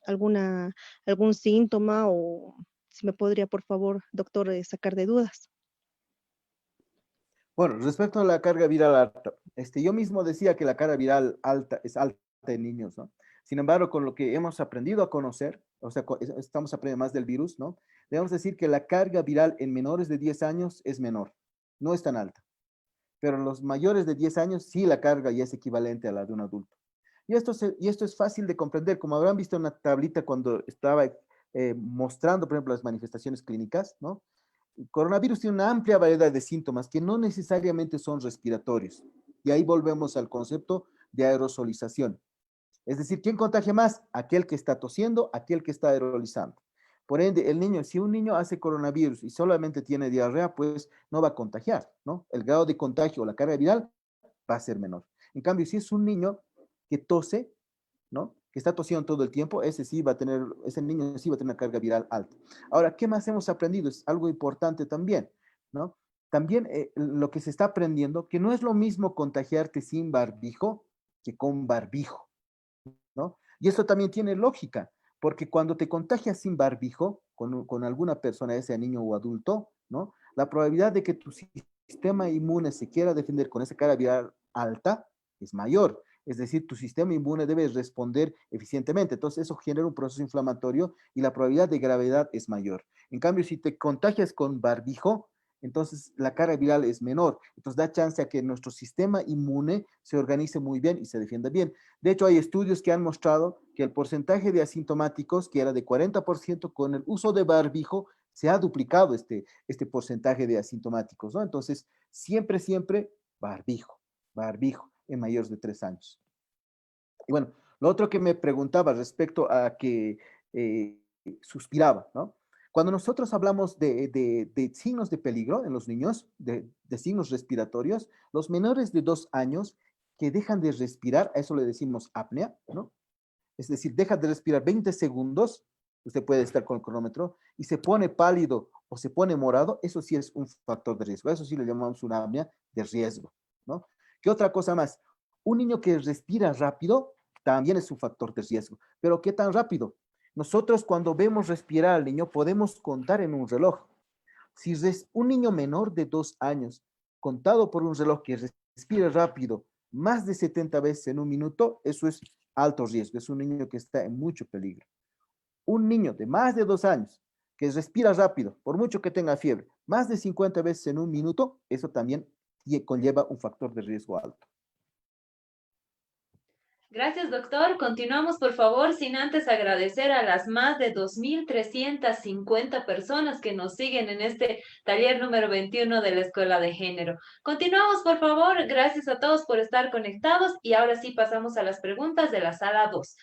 alguna, algún síntoma o si me podría, por favor, doctor, sacar de dudas. Bueno, respecto a la carga viral alta, yo mismo decía que la carga viral alta es alta en niños, ¿no? Sin embargo, con lo que hemos aprendido a conocer, o sea, estamos aprendiendo más del virus, ¿no? Debemos decir que la carga viral en menores de 10 años es menor, no es tan alta. Pero en los mayores de 10 años sí la carga ya es equivalente a la de un adulto. Y esto es fácil de comprender, como habrán visto en una tablita cuando estaba mostrando, por ejemplo, las manifestaciones clínicas, ¿no? El coronavirus tiene una amplia variedad de síntomas que no necesariamente son respiratorios. Y ahí volvemos al concepto de aerosolización. Es decir, ¿quién contagia más? Aquel que está tosiendo, aquel que está aerolizando. Por ende, el niño, si un niño hace coronavirus y solamente tiene diarrea, pues no va a contagiar, ¿no? El grado de contagio o la carga viral va a ser menor. En cambio, si es un niño que tose, ¿no? Que está tosiendo todo el tiempo, ese niño sí va a tener una carga viral alta. Ahora, ¿qué más hemos aprendido? Es algo importante también, ¿no? También lo que se está aprendiendo, que no es lo mismo contagiarte sin barbijo que con barbijo, ¿no? Y esto también tiene lógica, porque cuando te contagias sin barbijo con alguna persona, ya sea niño o adulto, ¿no? La probabilidad de que tu sistema inmune se quiera defender con esa carga viral alta es mayor. Es decir, tu sistema inmune debe responder eficientemente. Entonces, eso genera un proceso inflamatorio y la probabilidad de gravedad es mayor. En cambio, si te contagias con barbijo, entonces la carga viral es menor. Entonces, da chance a que nuestro sistema inmune se organice muy bien y se defienda bien. De hecho, hay estudios que han mostrado que el porcentaje de asintomáticos, que era de 40% con el uso de barbijo, se ha duplicado este porcentaje de asintomáticos, ¿no? Entonces, siempre barbijo en mayores de 3 años. Y bueno, lo otro que me preguntaba respecto a que suspiraba, ¿no? Cuando nosotros hablamos de signos de peligro en los niños, de signos respiratorios, los menores de 2 años que dejan de respirar, a eso le decimos apnea, ¿no? Es decir, deja de respirar 20 segundos, usted puede estar con el cronómetro, y se pone pálido o se pone morado, eso sí es un factor de riesgo, eso sí le llamamos una apnea de riesgo, ¿no? ¿Qué otra cosa más? Un niño que respira rápido también es un factor de riesgo, pero ¿qué tan rápido? Nosotros cuando vemos respirar al niño podemos contar en un reloj. Si un niño menor de 2 años, contado por un reloj que respira rápido, más de 70 veces en un minuto, eso es alto riesgo, es un niño que está en mucho peligro. Un niño de más de 2 años que respira rápido, por mucho que tenga fiebre, más de 50 veces en un minuto, eso también conlleva un factor de riesgo alto. Gracias, doctor. Continuamos, por favor, sin antes agradecer a las más de 2.350 personas que nos siguen en este taller número 21 de la Escuela de Género. Continuamos, por favor. Gracias a todos por estar conectados y ahora sí pasamos a las preguntas de la sala 2.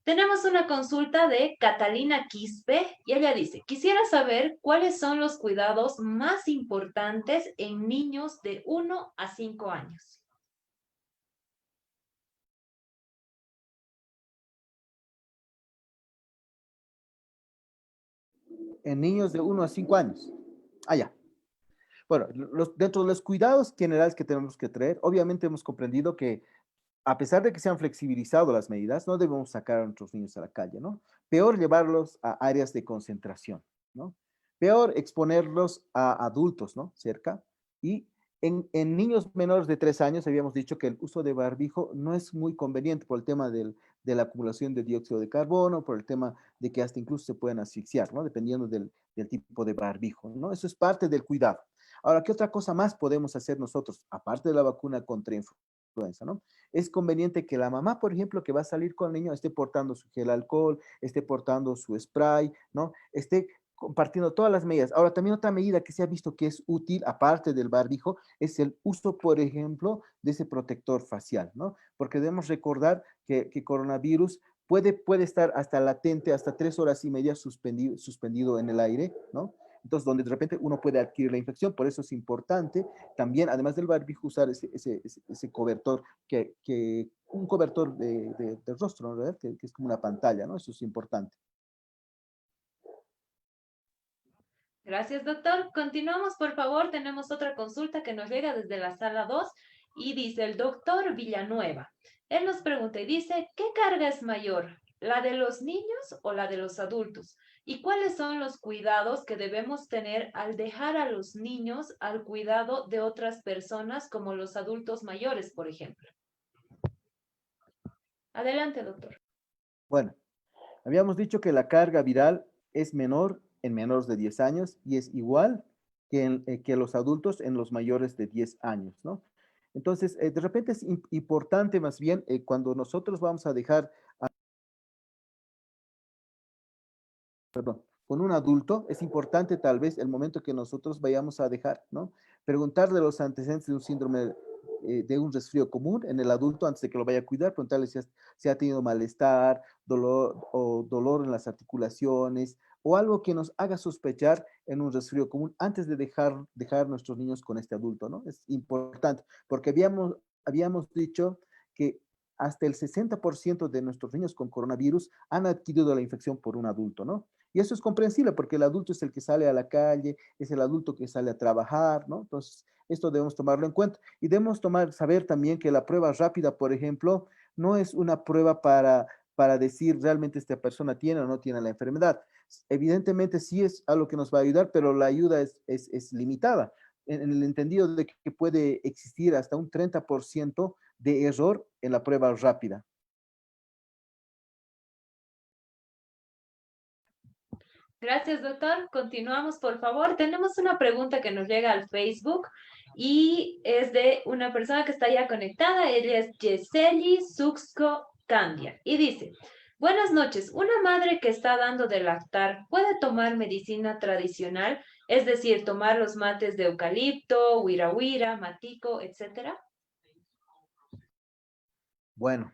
Tenemos una consulta de Catalina Quispe y ella dice, quisiera saber cuáles son los cuidados más importantes en niños de 1 a 5 años. En niños de 1 a 5 años. Ah, ya. Bueno, dentro de los cuidados generales que tenemos que traer, obviamente hemos comprendido que a pesar de que se han flexibilizado las medidas, no debemos sacar a nuestros niños a la calle, ¿no? Peor llevarlos a áreas de concentración, ¿no? Peor exponerlos a adultos, ¿no? Cerca. Y en niños menores de 3 años habíamos dicho que el uso de barbijo no es muy conveniente por el tema de la acumulación de dióxido de carbono, por el tema de que hasta incluso se pueden asfixiar, ¿no? Dependiendo del tipo de barbijo, ¿no? Eso es parte del cuidado. Ahora, ¿qué otra cosa más podemos hacer nosotros, aparte de la vacuna contra influenza, ¿no? Es conveniente que la mamá, por ejemplo, que va a salir con el niño, esté portando su gel alcohol, esté portando su spray, ¿no? Esté compartiendo todas las medidas. Ahora, también otra medida que se ha visto que es útil, aparte del barbijo, es el uso, por ejemplo, de ese protector facial, ¿no? Porque debemos recordar que coronavirus puede estar hasta latente, hasta 3 horas y media suspendido en el aire, ¿no? Entonces, donde de repente uno puede adquirir la infección, por eso es importante también, además del barbijo, usar ese cobertor, un cobertor de rostro, ¿no? ¿Verdad? Que es como una pantalla, ¿no? Eso es importante. Gracias, doctor. Continuamos, por favor. Tenemos otra consulta que nos llega desde la sala 2 y dice el doctor Villanueva. Él nos pregunta y dice, ¿qué carga es mayor, la de los niños o la de los adultos? ¿Y cuáles son los cuidados que debemos tener al dejar a los niños al cuidado de otras personas como los adultos mayores, por ejemplo? Adelante, doctor. Bueno, habíamos dicho que la carga viral es menor en menores de 10 años y es igual que los adultos en los mayores de 10 años, ¿no? Entonces, de repente es importante más bien cuando nosotros vamos a dejar, perdón, con un adulto, es importante tal vez el momento que nosotros vayamos a dejar, ¿no? Preguntarle los antecedentes de un síndrome, de un resfrío común en el adulto antes de que lo vaya a cuidar, preguntarle si ha tenido malestar, dolor en las articulaciones o algo que nos haga sospechar en un resfrío común antes de dejar nuestros niños con este adulto, ¿no? Es importante porque habíamos dicho que hasta el 60% de nuestros niños con coronavirus han adquirido la infección por un adulto, ¿no? Y eso es comprensible porque el adulto es el que sale a la calle, es el adulto que sale a trabajar, ¿no? Entonces, esto debemos tomarlo en cuenta. Y debemos saber también que la prueba rápida, por ejemplo, no es una prueba para decir realmente esta persona tiene o no tiene la enfermedad. Evidentemente sí es algo que nos va a ayudar, pero la ayuda es limitada, en el entendido de que puede existir hasta un 30% de error en la prueba rápida. Gracias, doctor. Continuamos, por favor. Tenemos una pregunta que nos llega al Facebook y es de una persona que está ya conectada. Ella es Yeseli Suxco Candia y dice, buenas noches. ¿Una madre que está dando de lactar puede tomar medicina tradicional? Es decir, tomar los mates de eucalipto, huira huira, matico, etcétera. Bueno,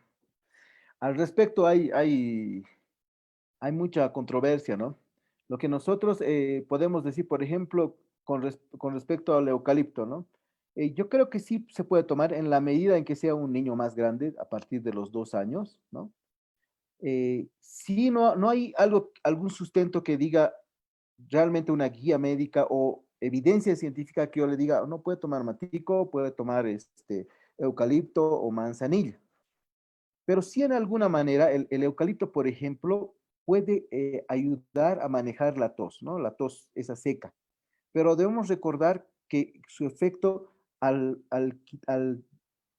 al respecto hay mucha controversia, ¿no? Lo que nosotros podemos decir, por ejemplo, con respecto al eucalipto, ¿no? Yo creo que sí se puede tomar en la medida en que sea un niño más grande, a partir de los 2 años, ¿no? Sí, no hay algún sustento que diga realmente una guía médica o evidencia científica que yo le diga, no puede tomar matico, puede tomar eucalipto o manzanilla. Pero sí en alguna manera el eucalipto, por ejemplo, puede ayudar a manejar la tos, ¿no? La tos esa seca. Pero debemos recordar que su efecto al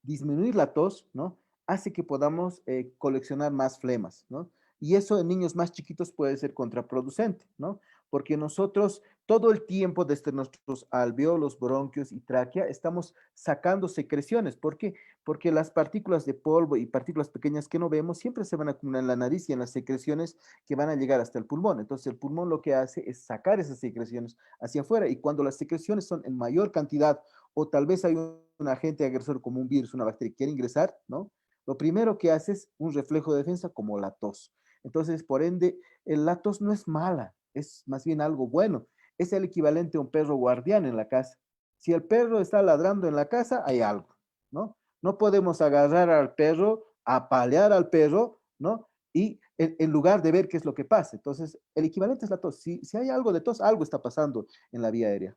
disminuir la tos, ¿no? Hace que podamos coleccionar más flemas, ¿no? Y eso en niños más chiquitos puede ser contraproducente, ¿no? Porque nosotros todo el tiempo desde nuestros alveolos, bronquios y tráquea estamos sacando secreciones. ¿Por qué? Porque las partículas de polvo y partículas pequeñas que no vemos siempre se van a acumular en la nariz y en las secreciones que van a llegar hasta el pulmón. Entonces el pulmón lo que hace es sacar esas secreciones hacia afuera y cuando las secreciones son en mayor cantidad o tal vez hay un agente agresor como un virus, una bacteria que quiere ingresar, ¿no? Lo primero que hace es un reflejo de defensa como la tos. Entonces, por ende, la tos no es mala, es más bien algo bueno. Es el equivalente a un perro guardián en la casa. Si el perro está ladrando en la casa, hay algo, ¿no? No podemos agarrar al perro, apalear al perro, ¿no? Y en lugar de ver qué es lo que pasa. Entonces, el equivalente es la tos. Si hay algo de tos, algo está pasando en la vía aérea.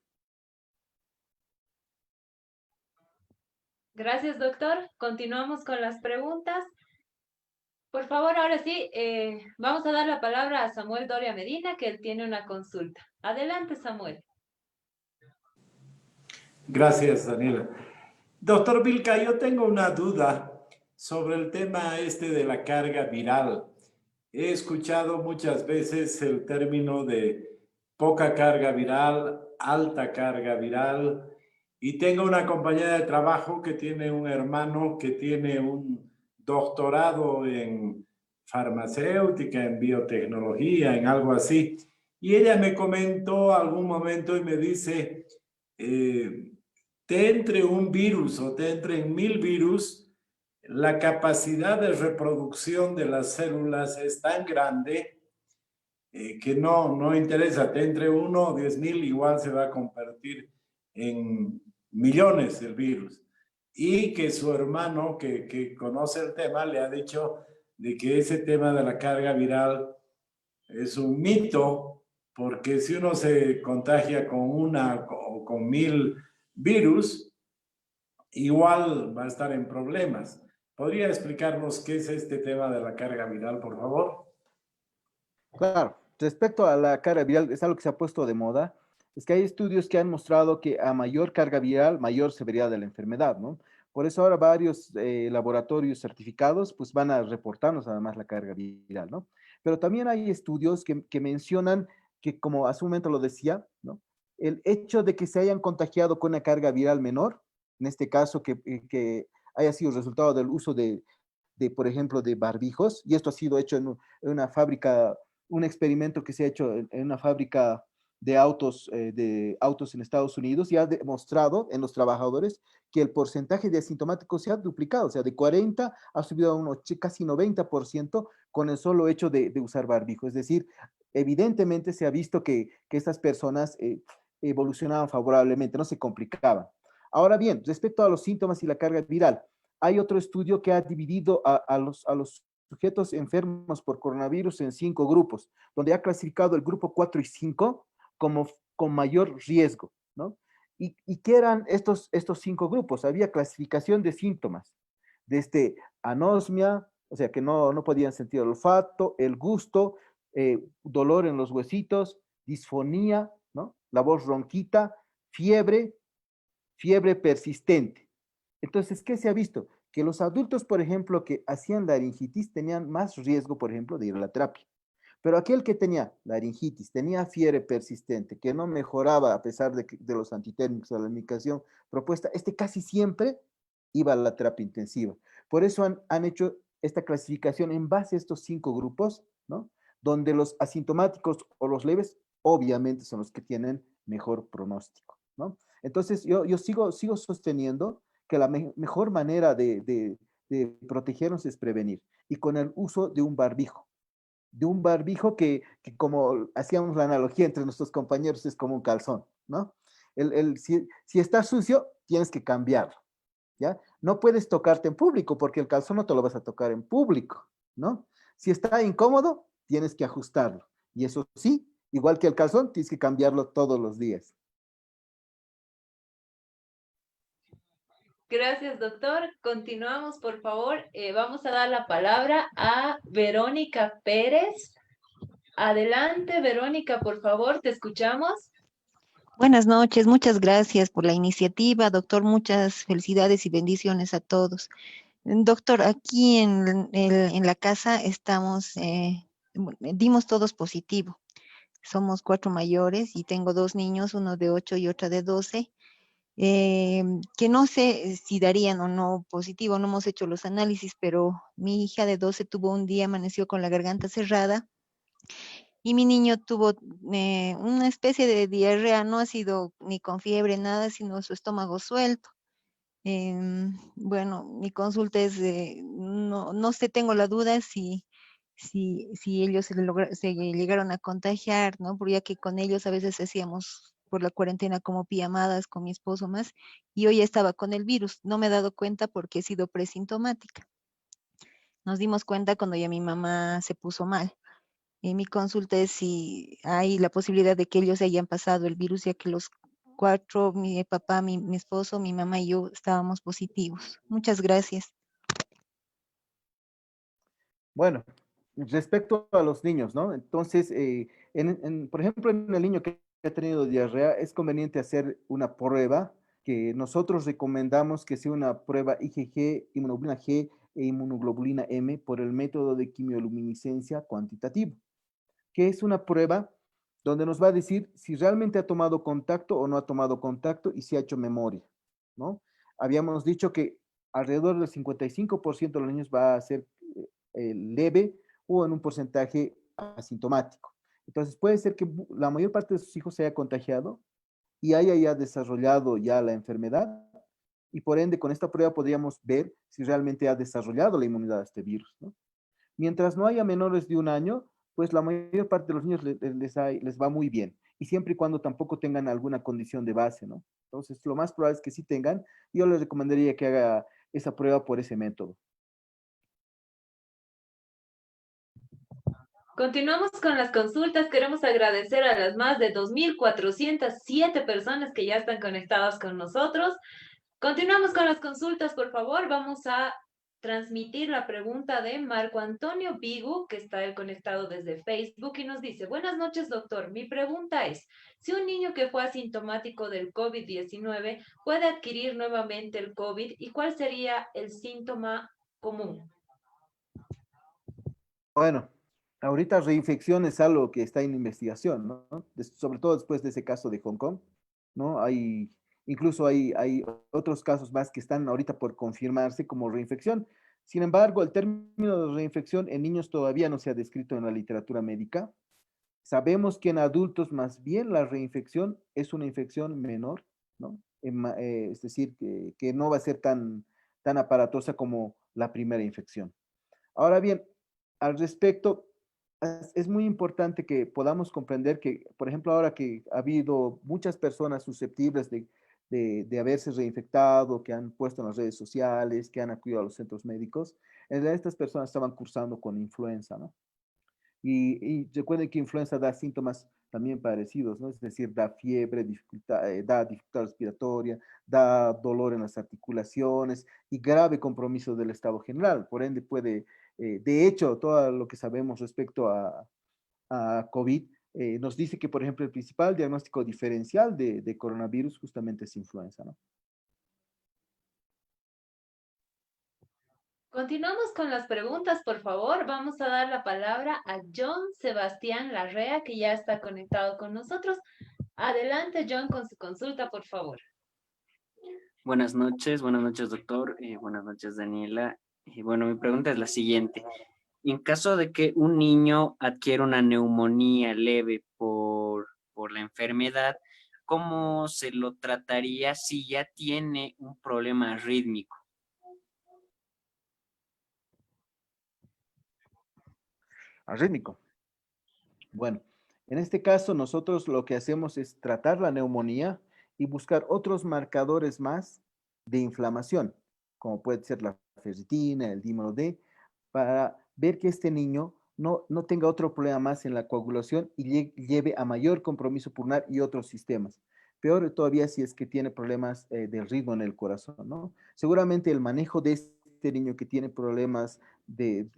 Gracias, doctor. Continuamos con las preguntas. Por favor, ahora sí, vamos a dar la palabra a Samuel Doria Medina, que él tiene una consulta. Adelante, Samuel. Gracias, Daniela. Doctor Vilca, yo tengo una duda sobre el tema este de la carga viral. He escuchado muchas veces el término de poca carga viral, alta carga viral, y tengo una compañera de trabajo que tiene un hermano que tiene un doctorado en farmacéutica, en biotecnología, en algo así. Y ella me comentó algún momento y me dice, te entre un virus o te entren 1000 virus, la capacidad de reproducción de las células es tan grande que no interesa, te entre 1 o 10.000, igual se va a convertir en millones el virus. Y que su hermano, que conoce el tema, le ha dicho de que ese tema de la carga viral es un mito, porque si uno se contagia con una o con 1000 virus, igual va a estar en problemas. ¿Podría explicarnos qué es este tema de la carga viral, por favor? Claro, respecto a la carga viral, es algo que se ha puesto de moda, es que hay estudios que han mostrado que a mayor carga viral, mayor severidad de la enfermedad, ¿no? Por eso ahora varios laboratorios certificados pues van a reportarnos además la carga viral, ¿no? Pero también hay estudios que mencionan que, como hace un momento lo decía, ¿no? El hecho de que se hayan contagiado con una carga viral menor, en este caso que haya sido resultado del uso por ejemplo, de barbijos, y esto ha sido hecho en una fábrica, un experimento que se ha hecho en una fábrica de autos en Estados Unidos, y ha demostrado en los trabajadores que el porcentaje de asintomáticos se ha duplicado, o sea, de 40 ha subido a casi 90% con el solo hecho de usar barbijo. Es decir, evidentemente se ha visto que estas personas evolucionaban favorablemente, no se complicaban. Ahora bien, respecto a los síntomas y la carga viral, hay otro estudio que ha dividido a los sujetos enfermos por coronavirus en 5 grupos, donde ha clasificado el grupo 4 y 5 como con mayor riesgo, ¿no? ¿Y qué eran estos 5 grupos? Había clasificación de síntomas, desde anosmia, o sea, que no podían sentir el olfato, el gusto, dolor en los huesitos, disfonía, ¿no? La voz ronquita, fiebre, fiebre persistente. Entonces, ¿qué se ha visto? Que los adultos, por ejemplo, que hacían laringitis tenían más riesgo, por ejemplo, de ir a la terapia. Pero aquel que tenía laringitis, tenía fiebre persistente, que no mejoraba a pesar de los antitérmicos, de la medicación propuesta, este casi siempre iba a la terapia intensiva. Por eso han hecho esta clasificación en base a estos 5 grupos, ¿no? Donde los asintomáticos o los leves, obviamente, son los que tienen mejor pronóstico, ¿no? Entonces, yo sigo sosteniendo que la mejor manera de protegernos es prevenir, y con el uso de un barbijo que como hacíamos la analogía entre nuestros compañeros, es como un calzón, ¿no? Si está sucio, tienes que cambiarlo, ¿ya? No puedes tocarte en público porque el calzón no te lo vas a tocar en público, ¿no? Si está incómodo, tienes que ajustarlo. Y eso sí, igual que el calzón, tienes que cambiarlo todos los días. Gracias, doctor. Continuamos, por favor. Vamos a dar la palabra a Verónica Pérez. Adelante, Verónica, por favor, te escuchamos. Buenas noches, muchas gracias por la iniciativa, doctor. Muchas felicidades y bendiciones a todos. Doctor, aquí en la casa estamos, dimos todos positivo. Somos 4 mayores y tengo 2 niños, uno de 8 y otra de 12, que no sé si darían o no positivo. No hemos hecho los análisis, pero mi hija de 12 tuvo un día, amaneció con la garganta cerrada. Y mi niño tuvo una especie de diarrea, no ha sido ni con fiebre, nada, sino su estómago suelto. Bueno, mi consulta es, no sé, tengo la duda si ellos se llegaron a contagiar, ¿no? Porque ya que con ellos a veces hacíamos por la cuarentena como pijamadas con mi esposo más, y hoy ya estaba con el virus. No me he dado cuenta porque he sido presintomática. Nos dimos cuenta cuando ya mi mamá se puso mal. Mi consulta es si hay la posibilidad de que ellos hayan pasado el virus, ya que los 4, mi papá, mi esposo, mi mamá y yo estábamos positivos. Muchas gracias. Bueno, respecto a los niños, ¿no? Entonces, por ejemplo, en el niño que ha tenido diarrea, es conveniente hacer una prueba que nosotros recomendamos que sea una prueba IgG, inmunoglobulina G e inmunoglobulina M por el método de quimioluminiscencia cuantitativo, que es una prueba donde nos va a decir si realmente ha tomado contacto o no ha tomado contacto y si ha hecho memoria, ¿no? Habíamos dicho que alrededor del 55% de los niños va a ser leve o en un porcentaje asintomático. Entonces puede ser que la mayor parte de sus hijos se haya contagiado y haya ya desarrollado ya la enfermedad y por ende con esta prueba podríamos ver si realmente ha desarrollado la inmunidad a este virus, ¿no? Mientras no haya menores de un año, pues la mayor parte de los niños les va muy bien y siempre y cuando tampoco tengan alguna condición de base, ¿no? Entonces lo más probable es que sí tengan. Yo les recomendaría que haga esa prueba por ese método. Continuamos con las consultas. Queremos agradecer a las más de 2.407 personas que ya están conectadas con nosotros. Continuamos con las consultas, por favor. Vamos a transmitir la pregunta de Marco Antonio Vigu, que está él conectado desde Facebook y nos dice: buenas noches, doctor. Mi pregunta es, si un niño que fue asintomático del COVID-19 puede adquirir nuevamente el COVID, ¿y cuál sería el síntoma común? Bueno, ahorita reinfección es algo que está en investigación, ¿no? Sobre todo después de ese caso de Hong Kong, ¿no? Incluso hay otros casos más que están ahorita por confirmarse como reinfección. Sin embargo, el término de reinfección en niños todavía no se ha descrito en la literatura médica. Sabemos que en adultos más bien la reinfección es una infección menor, ¿no? Es decir, que no va a ser tan aparatosa como la primera infección. Ahora bien, al respecto, es muy importante que podamos comprender que, por ejemplo, ahora que ha habido muchas personas susceptibles de haberse reinfectado, que han puesto en las redes sociales, que han acudido a los centros médicos, en realidad estas personas estaban cursando con influenza, ¿no? Y recuerden que influenza da síntomas también parecidos, ¿no? Es decir, da fiebre, da dificultad respiratoria, da dolor en las articulaciones y grave compromiso del estado general. Por ende, de hecho, todo lo que sabemos respecto a COVID nos dice que, por ejemplo, el principal diagnóstico diferencial de coronavirus justamente es influenza, ¿no? Continuamos con las preguntas, por favor. Vamos a dar la palabra a John Sebastián Larrea, que ya está conectado con nosotros. Adelante, John, con su consulta, por favor. Buenas noches, doctor. Buenas noches, Daniela. Bueno, mi pregunta es la siguiente. En caso de que un niño adquiera una neumonía leve por la enfermedad, ¿cómo se lo trataría si ya tiene un problema rítmico? Arrítmico. Bueno, en este caso nosotros lo que hacemos es tratar la neumonía y buscar otros marcadores más de inflamación, como puede ser la ferritina, el dímero D, para ver que este niño no tenga otro problema más en la coagulación y lleve a mayor compromiso pulmonar y otros sistemas. Peor todavía si es que tiene problemas del ritmo en el corazón, ¿no? Seguramente el manejo de este niño que tiene problemas de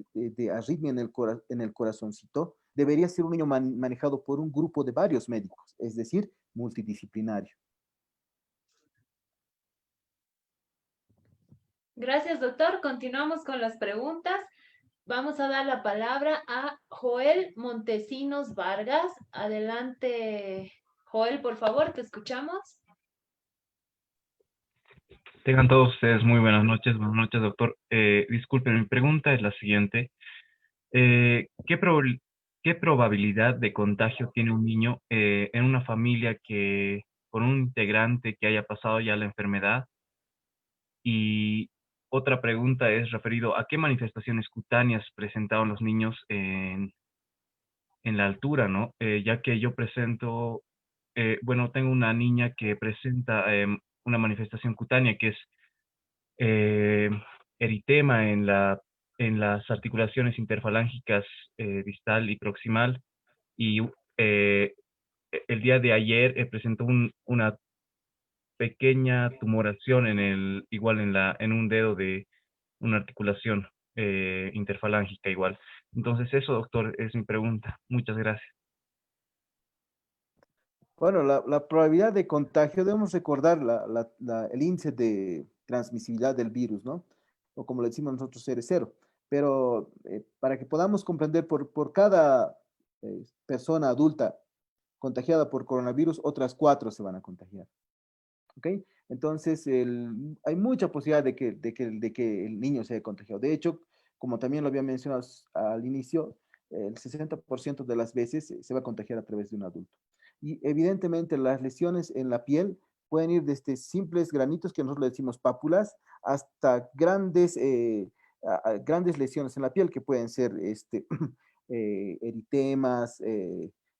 arritmia en el corazoncito debería ser un niño manejado por un grupo de varios médicos, es decir, multidisciplinario. Gracias, doctor. Continuamos con las preguntas. Vamos a dar la palabra a Joel Montesinos Vargas. Adelante, Joel, por favor, te escuchamos. Tengan todos ustedes muy buenas noches. Buenas noches, doctor. Disculpen, mi pregunta es la siguiente. ¿Qué probabilidad de contagio tiene un niño en una familia con un integrante que haya pasado ya la enfermedad? Y otra pregunta es referido a qué manifestaciones cutáneas presentaron los niños en la altura, ¿no? Ya que yo tengo una niña que presenta una manifestación cutánea que es eh, eritema en las articulaciones interfalángicas distal y proximal, y el día de ayer presentó una pequeña tumoración igual en un dedo de una articulación interfalángica igual. Entonces eso, doctor, es mi pregunta. Muchas gracias. Bueno, la probabilidad de contagio, debemos recordar el índice de transmisibilidad del virus, ¿no? O como le decimos nosotros, R0. Pero para que podamos comprender, por cada persona adulta contagiada por coronavirus, otras 4 se van a contagiar. ¿Ok? Entonces, hay mucha posibilidad de que el niño se haya contagiado. De hecho, como también lo había mencionado al inicio, el 60% de las veces se va a contagiar a través de un adulto. Y evidentemente las lesiones en la piel pueden ir desde simples granitos, que nosotros le decimos pápulas, hasta grandes lesiones en la piel, que pueden ser eritemas,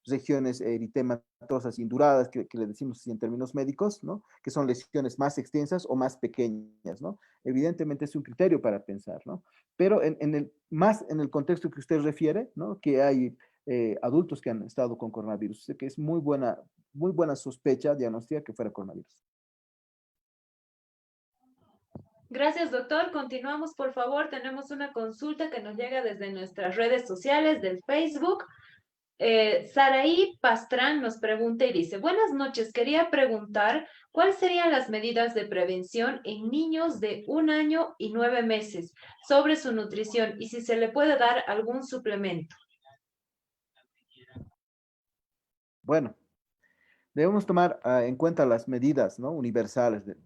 regiones eritematosas induradas, que le decimos así en términos médicos, ¿no? Que son lesiones más extensas o más pequeñas, ¿no? Evidentemente es un criterio para pensar, ¿no? Pero más en el contexto que usted refiere, ¿no? Que hay adultos que han estado con coronavirus, que es muy buena sospecha diagnóstica que fuera coronavirus. Gracias, doctor. Continuamos, por favor. Tenemos una consulta que nos llega desde nuestras redes sociales del Facebook. Saraí Pastrán nos pregunta y dice, buenas noches, quería preguntar cuáles serían las medidas de prevención en niños de 1 año y 9 meses sobre su nutrición y si se le puede dar algún suplemento. Bueno, debemos tomar en cuenta las medidas, ¿no? Universales de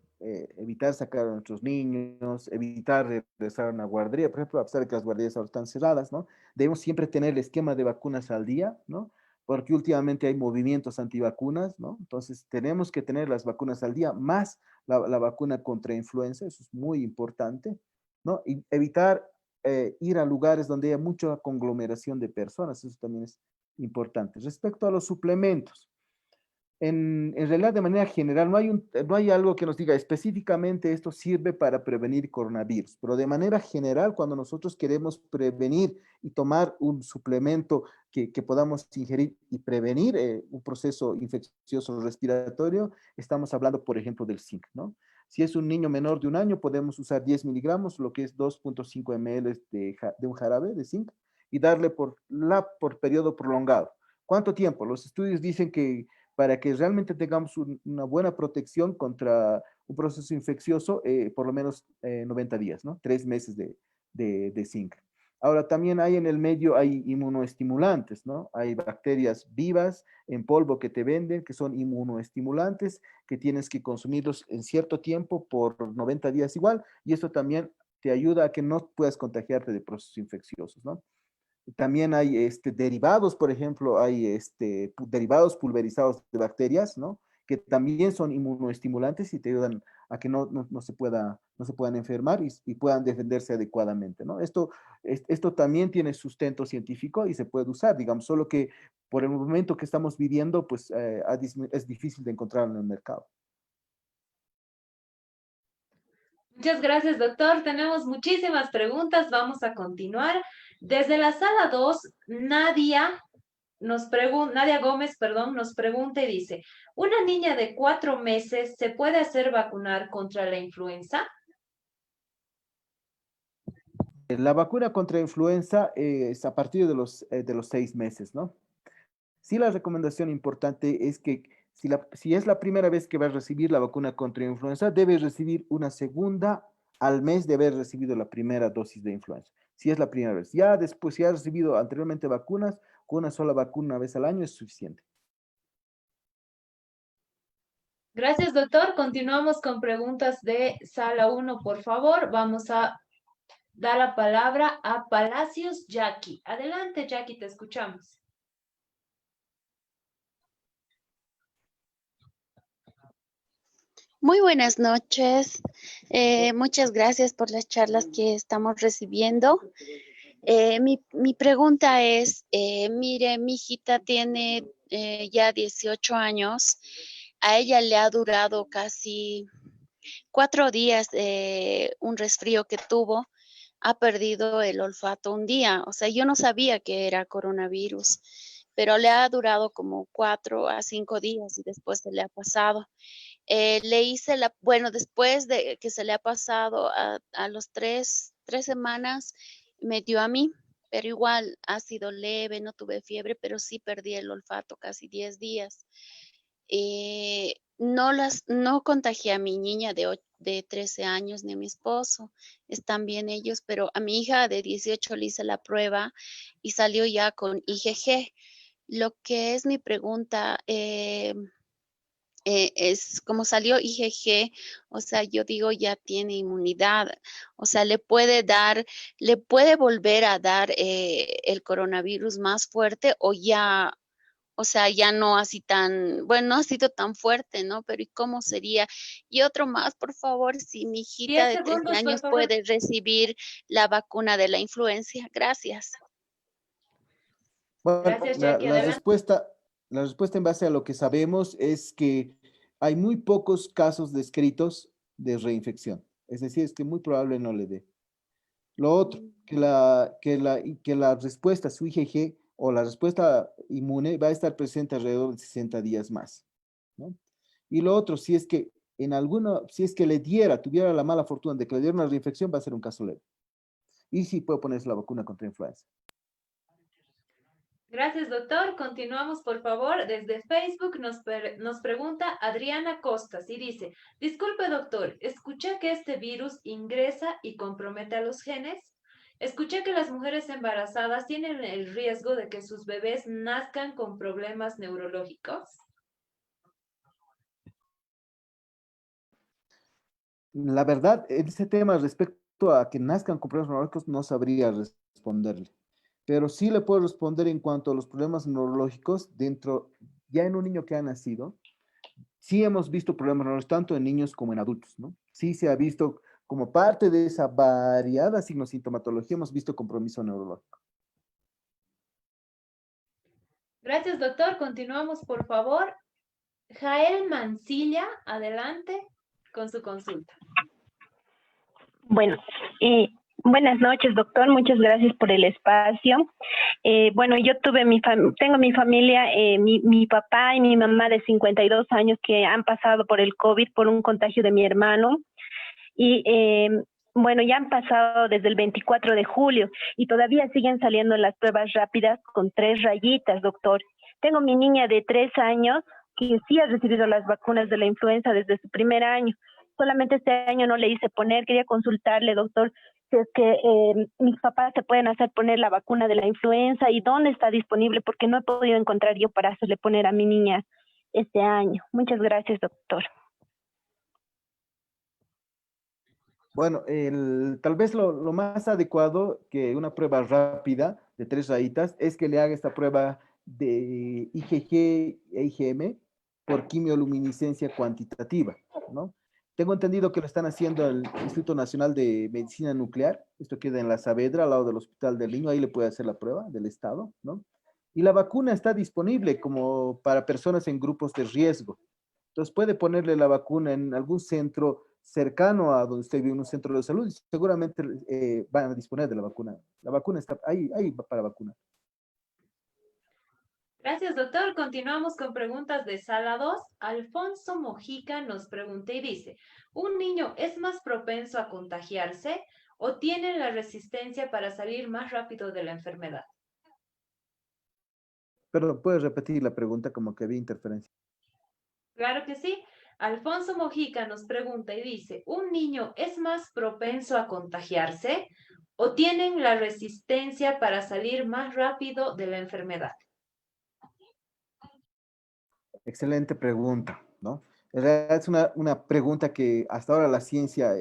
evitar sacar a nuestros niños, evitar regresar a una guardería, por ejemplo, a pesar de que las guarderías ahora están cerradas, ¿no? Debemos siempre tener el esquema de vacunas al día, ¿no? Porque últimamente hay movimientos antivacunas, ¿no? Entonces tenemos que tener las vacunas al día, más la vacuna contra influenza, eso es muy importante, ¿no? Y evitar ir a lugares donde haya mucha conglomeración de personas, eso también es importante. Respecto a los suplementos, en realidad, de manera general, no hay algo que nos diga específicamente esto sirve para prevenir coronavirus, pero de manera general, cuando nosotros queremos prevenir y tomar un suplemento que podamos ingerir y prevenir un proceso infeccioso respiratorio, estamos hablando, por ejemplo, del zinc, ¿no? Si es un niño menor de 1 año, podemos usar 10 miligramos, lo que es 2.5 ml de un jarabe de zinc, y darle por periodo prolongado. ¿Cuánto tiempo? Los estudios dicen que para que realmente tengamos una buena protección contra un proceso infeccioso, por lo menos 90 días, ¿no? 3 meses de zinc. Ahora, también hay en el medio, hay inmunoestimulantes, ¿no? Hay bacterias vivas en polvo que te venden, que son inmunoestimulantes, que tienes que consumirlos en cierto tiempo por 90 días igual, y eso también te ayuda a que no puedas contagiarte de procesos infecciosos, ¿no? También hay derivados, por ejemplo, hay derivados pulverizados de bacterias, ¿no? Que también son inmunoestimulantes y te ayudan a que no se puedan enfermar y puedan defenderse adecuadamente, ¿no? Esto también tiene sustento científico y se puede usar, digamos, solo que por el momento que estamos viviendo, pues es difícil de encontrarlo en el mercado. Muchas gracias, doctor. Tenemos muchísimas preguntas. Vamos a continuar. Desde la sala 2, Nadia Gómez, perdón, nos pregunta y dice, ¿una niña de 4 meses se puede hacer vacunar contra la influenza? La vacuna contra influenza es a partir de los 6 meses, ¿no? Sí, la recomendación importante es que si es la primera vez que vas a recibir la vacuna contra influenza, debes recibir una segunda al mes de haber recibido la primera dosis de influenza. Si es la primera vez. Ya después, si has recibido anteriormente vacunas, con una sola vacuna una vez al año es suficiente. Gracias, doctor. Continuamos con preguntas de sala 1, por favor. Vamos a dar la palabra a Palacios Jackie. Adelante, Jackie, te escuchamos. Muy buenas noches. Muchas gracias por las charlas que estamos recibiendo. Mi pregunta es, mire, mi hijita tiene ya 18 años. A ella le ha durado casi 4 días un resfrío que tuvo. Ha perdido el olfato un día. O sea, yo no sabía que era coronavirus, pero le ha durado como 4 a 5 días y después se le ha pasado. Le hice bueno, después de que se le ha pasado a los 3 semanas, me dio a mí, pero igual ha sido leve, no tuve fiebre, pero sí perdí el olfato casi 10 días. No contagié a mi niña de 13 años ni a mi esposo, están bien ellos, pero a mi hija de 18 le hice la prueba y salió ya con IgG. Lo que es mi pregunta, es como salió IgG, o sea, yo digo ya tiene inmunidad, o sea, le puede volver a dar el coronavirus más fuerte o ya, o sea, ya no así tan, bueno, no ha sido tan fuerte, ¿no? Pero ¿y cómo sería? Y otro más, por favor, si mi hijita 10 de 13 segundos, por años favor. puede recibir la vacuna de la influencia. Gracias. Bueno, Gracias, Jackie. Adelante. la respuesta en base a lo que sabemos es que hay muy pocos casos descritos de reinfección. Es decir, es que muy probable no le dé. Lo otro, que la respuesta, su IgG o la respuesta inmune va a estar presente alrededor de 60 días más, ¿no? Y lo otro, si es que tuviera la mala fortuna de que le diera una reinfección, va a ser un caso leve. Y sí puede ponerse la vacuna contra influenza. Gracias, doctor. Continuamos, por favor. Desde Facebook nos pregunta Adriana Costas y dice, disculpe, doctor, escuché que este virus ingresa y compromete a los genes. Escuché que las mujeres embarazadas tienen el riesgo de que sus bebés nazcan con problemas neurológicos. La verdad, en ese tema respecto a que nazcan con problemas neurológicos, no sabría responderle. Pero sí le puedo responder en cuanto a los problemas neurológicos ya en un niño que ha nacido, sí hemos visto problemas neurológicos tanto en niños como en adultos, ¿no? Sí se ha visto como parte de esa variada signosintomatología, hemos visto compromiso neurológico. Gracias, doctor. Continuamos, por favor. Jael Mancilla, adelante con su consulta. Bueno, buenas noches, doctor. Muchas gracias por el espacio. Bueno, yo tengo mi familia, mi papá y mi mamá de 52 años que han pasado por el COVID, por un contagio de mi hermano. Y bueno, ya han pasado desde el 24 de julio y todavía siguen saliendo las pruebas rápidas con 3 rayitas, doctor. Tengo mi niña de 3 años que sí ha recibido las vacunas de la influenza desde su primer año. Solamente este año no le hice poner. Quería consultarle, doctor, si es que mis papás se pueden hacer poner la vacuna de la influenza y dónde está disponible, porque no he podido encontrar yo para hacerle poner a mi niña este año. Muchas gracias, doctor. Bueno, tal vez lo más adecuado que una prueba rápida de 3 rayitas es que le haga esta prueba de IgG e IgM por quimioluminiscencia cuantitativa, ¿no? Tengo entendido que lo están haciendo el Instituto Nacional de Medicina Nuclear, esto queda en La Saavedra, al lado del Hospital del Niño, ahí le puede hacer la prueba del estado, ¿no? Y la vacuna está disponible como para personas en grupos de riesgo. Entonces puede ponerle la vacuna en algún centro cercano a donde usted vive, en un centro de salud, y seguramente van a disponer de la vacuna. La vacuna está ahí para vacunar. Gracias, doctor. Continuamos con preguntas de Sala 2. Alfonso Mojica nos pregunta y dice, ¿un niño es más propenso a contagiarse o tiene la resistencia para salir más rápido de la enfermedad? Perdón, ¿puedes repetir la pregunta? Como que había interferencia. Claro que sí. Alfonso Mojica nos pregunta y dice, ¿un niño es más propenso a contagiarse o tienen la resistencia para salir más rápido de la enfermedad? Excelente pregunta, ¿no? En realidad es una pregunta que hasta ahora la ciencia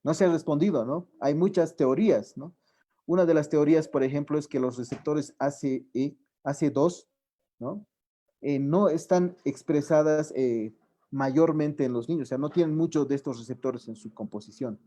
no se ha respondido, ¿no? Hay muchas teorías, ¿no? Una de las teorías, por ejemplo, es que los receptores AC2, ¿no? No están expresadas mayormente en los niños, o sea, no tienen muchos de estos receptores en su composición.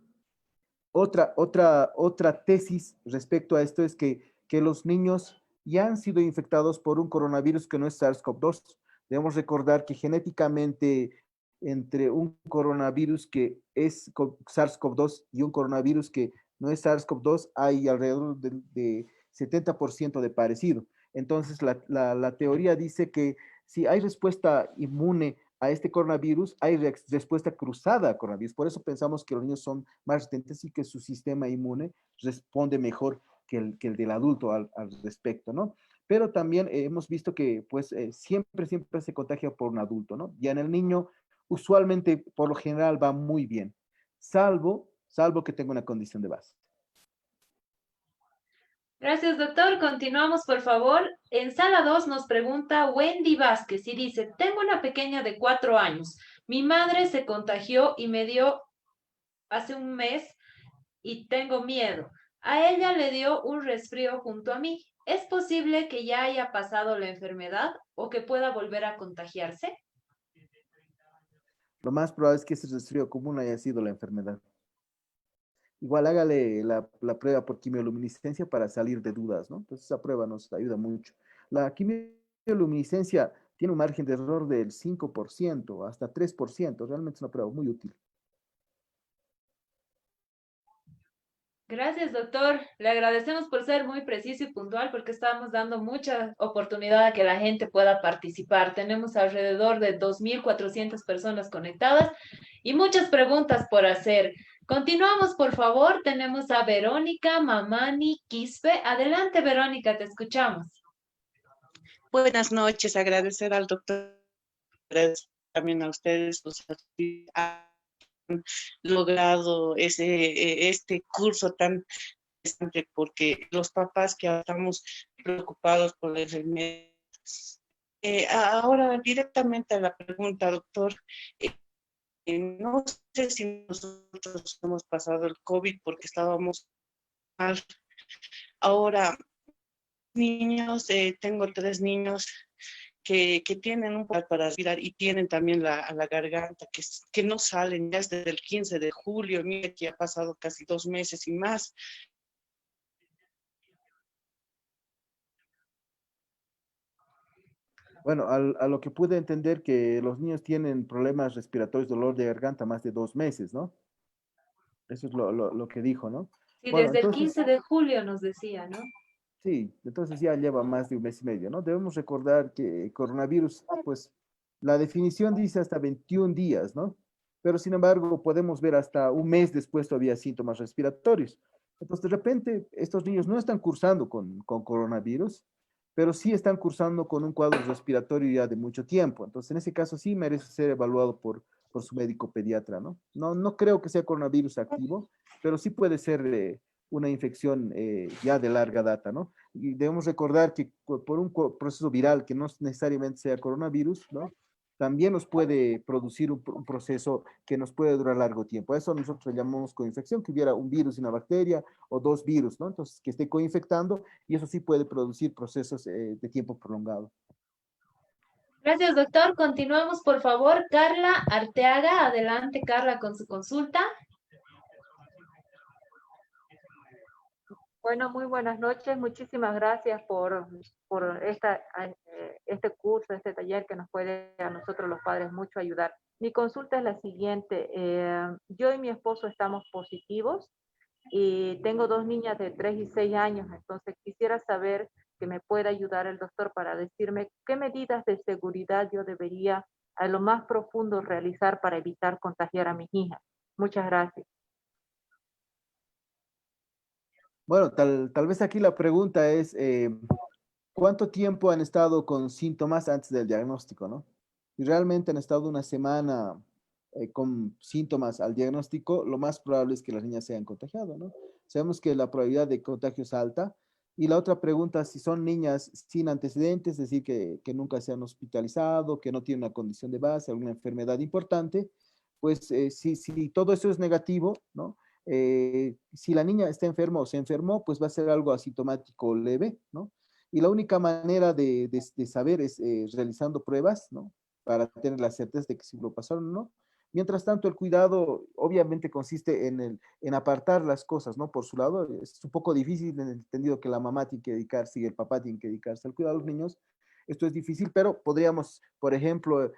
Otra tesis respecto a esto es que los niños ya han sido infectados por un coronavirus que no es SARS-CoV-2. Debemos recordar que genéticamente entre un coronavirus que es SARS-CoV-2 y un coronavirus que no es SARS-CoV-2 hay alrededor de 70% de parecido. Entonces, la teoría dice que si hay respuesta inmune a este coronavirus, hay respuesta cruzada a coronavirus. Por eso pensamos que los niños son más resistentes y que su sistema inmune responde mejor que el del adulto al respecto, ¿no? Pero también hemos visto que pues siempre se contagia por un adulto, ¿no? Ya en el niño usualmente por lo general va muy bien, salvo que tenga una condición de base. Gracias, doctor. Continuamos, por favor. En sala 2 nos pregunta Wendy Vázquez y dice, tengo una pequeña de 4 años. Mi madre se contagió y me dio hace un mes y tengo miedo. A ella le dio un resfrío junto a mí. ¿Es posible que ya haya pasado la enfermedad o que pueda volver a contagiarse? Lo más probable es que ese resfrío común haya sido la enfermedad. Igual hágale la prueba por quimioluminiscencia para salir de dudas, ¿no? Entonces esa prueba nos ayuda mucho. La quimioluminiscencia tiene un margen de error del 5% hasta 3%. Realmente es una prueba muy útil. Gracias, doctor. Le agradecemos por ser muy preciso y puntual porque estamos dando mucha oportunidad a que la gente pueda participar. Tenemos alrededor de 2.400 personas conectadas y muchas preguntas por hacer. Continuamos, por favor. Tenemos a Verónica Mamani Quispe. Adelante, Verónica, te escuchamos. Buenas noches, agradecer al doctor, también a ustedes, han logrado este curso tan interesante porque los papás que ahora estamos preocupados por la enfermedad. Ahora directamente a la pregunta, doctor. No sé si nosotros hemos pasado el COVID porque estábamos mal. Ahora, niños, tengo 3 niños que tienen un problema para respirar y tienen también a la garganta, que no salen ya desde el 15 de julio. Mira que ha pasado casi 2 meses y más. Bueno, a lo que pude entender que los niños tienen problemas respiratorios, dolor de garganta más de 2 meses, ¿no? Eso es lo que dijo, ¿no? Sí, Bueno, desde el entonces, 15 de julio nos decía, ¿no? sí, entonces ya lleva más de un mes y medio, ¿no? Debemos recordar que coronavirus, pues la definición dice hasta 21 días, ¿no? Pero sin embargo, podemos ver hasta un mes después todavía síntomas respiratorios. Entonces, de repente, estos niños no están cursando con coronavirus, pero sí están cursando con un cuadro respiratorio ya de mucho tiempo. Entonces, en ese caso sí merece ser evaluado por su médico pediatra, ¿no? No creo que sea coronavirus activo, pero sí puede ser una infección ya de larga data, ¿no? Y debemos recordar que por un proceso viral que no necesariamente sea coronavirus, ¿no? También nos puede producir un proceso que nos puede durar largo tiempo. A eso nosotros llamamos coinfección, que hubiera un virus y una bacteria o 2 virus, ¿no? Entonces, que esté coinfectando y eso sí puede producir procesos de tiempo prolongado. Gracias, doctor. Continuamos, por favor. Carla Arteaga. Adelante, Carla, con su consulta. Bueno, muy buenas noches. Muchísimas gracias por este curso, este taller que nos puede a nosotros los padres mucho ayudar. Mi consulta es la siguiente. Yo y mi esposo estamos positivos y tengo 2 niñas de 3 y 6 años, entonces quisiera saber que me pueda ayudar el doctor para decirme qué medidas de seguridad yo debería a lo más profundo realizar para evitar contagiar a mis hijas. Muchas gracias. Bueno, tal vez aquí la pregunta es, ¿cuánto tiempo han estado con síntomas antes del diagnóstico, no? Si realmente han estado una semana con síntomas al diagnóstico, lo más probable es que las niñas se hayan contagiado, ¿no? Sabemos que la probabilidad de contagio es alta. Y la otra pregunta, si son niñas sin antecedentes, es decir, que nunca se han hospitalizado, que no tienen una condición de base, alguna enfermedad importante, pues si todo eso es negativo, ¿no? Si la niña está enferma o se enfermó, pues va a ser algo asintomático leve, ¿no? Y la única manera de saber es realizando pruebas, ¿no? Para tener la certeza de que si lo pasaron o no. Mientras tanto, el cuidado obviamente consiste en apartar las cosas, ¿no? Por su lado, es un poco difícil en el entendido que la mamá tiene que dedicarse y el papá tiene que dedicarse al cuidado de los niños. Esto es difícil, pero podríamos, por ejemplo,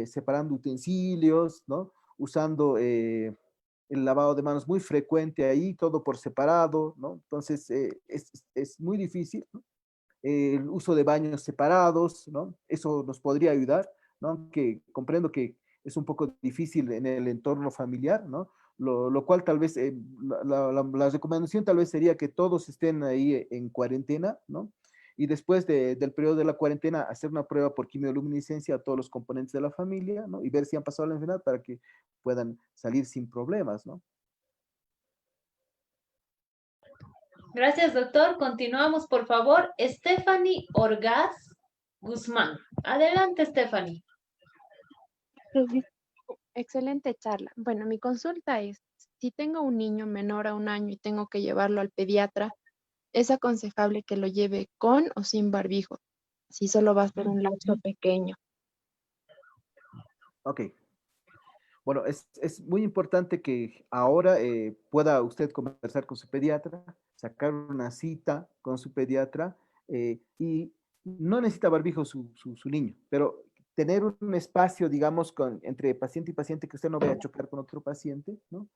separando utensilios, ¿no? Usando el lavado de manos muy frecuente ahí, todo por separado, ¿no? Entonces, es muy difícil, ¿no? El uso de baños separados, ¿no? Eso nos podría ayudar. ¿no? Aunque comprendo que es un poco difícil en el entorno familiar, ¿no? Lo cual tal vez, la recomendación tal vez sería que todos estén ahí en cuarentena, ¿no? Y después del periodo de la cuarentena, hacer una prueba por quimioluminiscencia a todos los componentes de la familia, ¿no? Y ver si han pasado la enfermedad para que puedan salir sin problemas, ¿no? Gracias, doctor. Continuamos, por favor. Stephanie Orgaz Guzmán. Adelante, Stephanie. Excelente charla. Bueno, mi consulta es, si tengo un niño menor a 1 año y tengo que llevarlo al pediatra, ¿es aconsejable que lo lleve con o sin barbijo? Si solo va a ser un lapso pequeño. Ok. Bueno, es muy importante que ahora pueda usted conversar con su pediatra, sacar una cita con su pediatra y no necesita barbijo su niño, pero tener un espacio, digamos, entre paciente y paciente que usted no vaya a chocar con otro paciente, ¿no?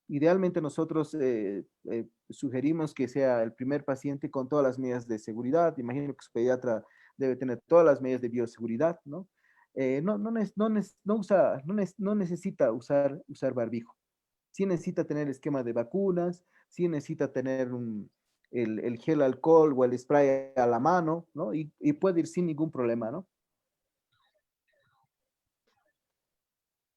Idealmente nosotros sugerimos que sea el primer paciente con todas las medidas de seguridad. Imagino que su pediatra debe tener todas las medidas de bioseguridad, ¿no? No necesita usar barbijo. Sí necesita tener esquema de vacunas, sí necesita tener el gel alcohol o el spray a la mano, ¿no? Y puede ir sin ningún problema, ¿no?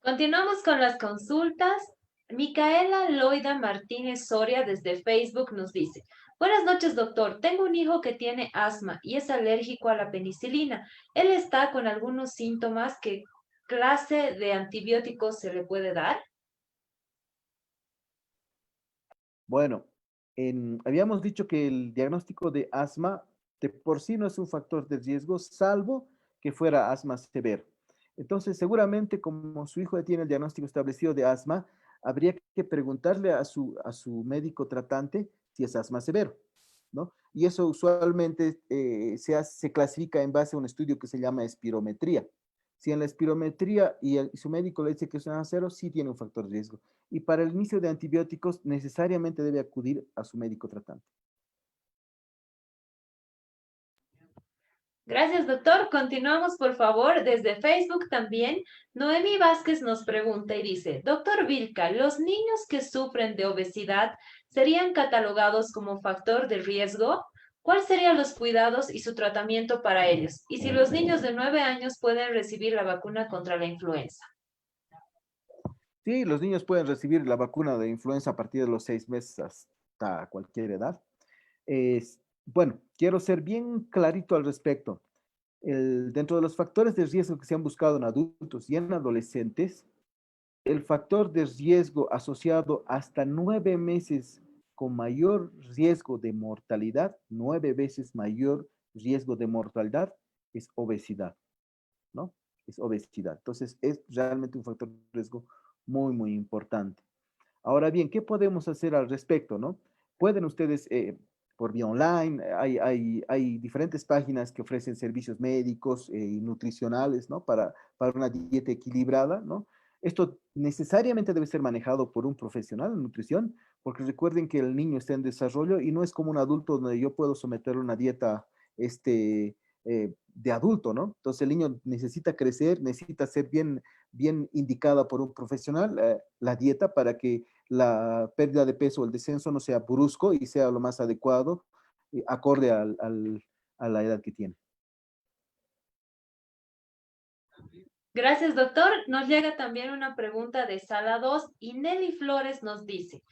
Continuamos con las consultas. Micaela Loida Martínez Soria desde Facebook nos dice, buenas noches, doctor. Tengo un hijo que tiene asma y es alérgico a la penicilina. Él está con algunos síntomas. ¿Qué clase de antibióticos se le puede dar? Bueno, habíamos dicho que el diagnóstico de asma de por sí no es un factor de riesgo, salvo que fuera asma severo. Entonces, seguramente como su hijo ya tiene el diagnóstico establecido de asma, habría que preguntarle a su médico tratante si es asma severo, ¿no? Y eso usualmente se clasifica en base a un estudio que se llama espirometría. Si en la espirometría y su médico le dice que es asma cero, sí tiene un factor de riesgo. Y para el inicio de antibióticos necesariamente debe acudir a su médico tratante. Gracias, doctor. Continuamos, por favor. Desde Facebook también, Noemi Vázquez nos pregunta y dice, doctor Vilca, ¿los niños que sufren de obesidad serían catalogados como factor de riesgo? ¿Cuáles serían los cuidados y su tratamiento para ellos? Y si los niños de 9 años pueden recibir la vacuna contra la influenza. Sí, los niños pueden recibir la vacuna de influenza a partir de los 6 meses hasta cualquier edad. Bueno, quiero ser bien clarito al respecto. Dentro de los factores de riesgo que se han buscado en adultos y en adolescentes, el factor de riesgo asociado hasta 9 meses con mayor riesgo de mortalidad, 9 veces mayor riesgo de mortalidad, es obesidad, ¿no? Es obesidad. Entonces, es realmente un factor de riesgo muy, muy importante. Ahora bien, ¿qué podemos hacer al respecto, no? Pueden ustedes, por vía online, hay diferentes páginas que ofrecen servicios médicos y nutricionales, ¿no? Para una dieta equilibrada, ¿no? Esto necesariamente debe ser manejado por un profesional de nutrición, porque recuerden que el niño está en desarrollo y no es como un adulto donde yo puedo someter una dieta, de adulto, ¿no? Entonces el niño necesita crecer, necesita ser bien indicada por un profesional, la dieta, para que la pérdida de peso o el descenso no sea brusco y sea lo más adecuado, acorde a la edad que tiene. Gracias, doctor. Nos llega también una pregunta de Sala 2 y Nelly Flores nos dice,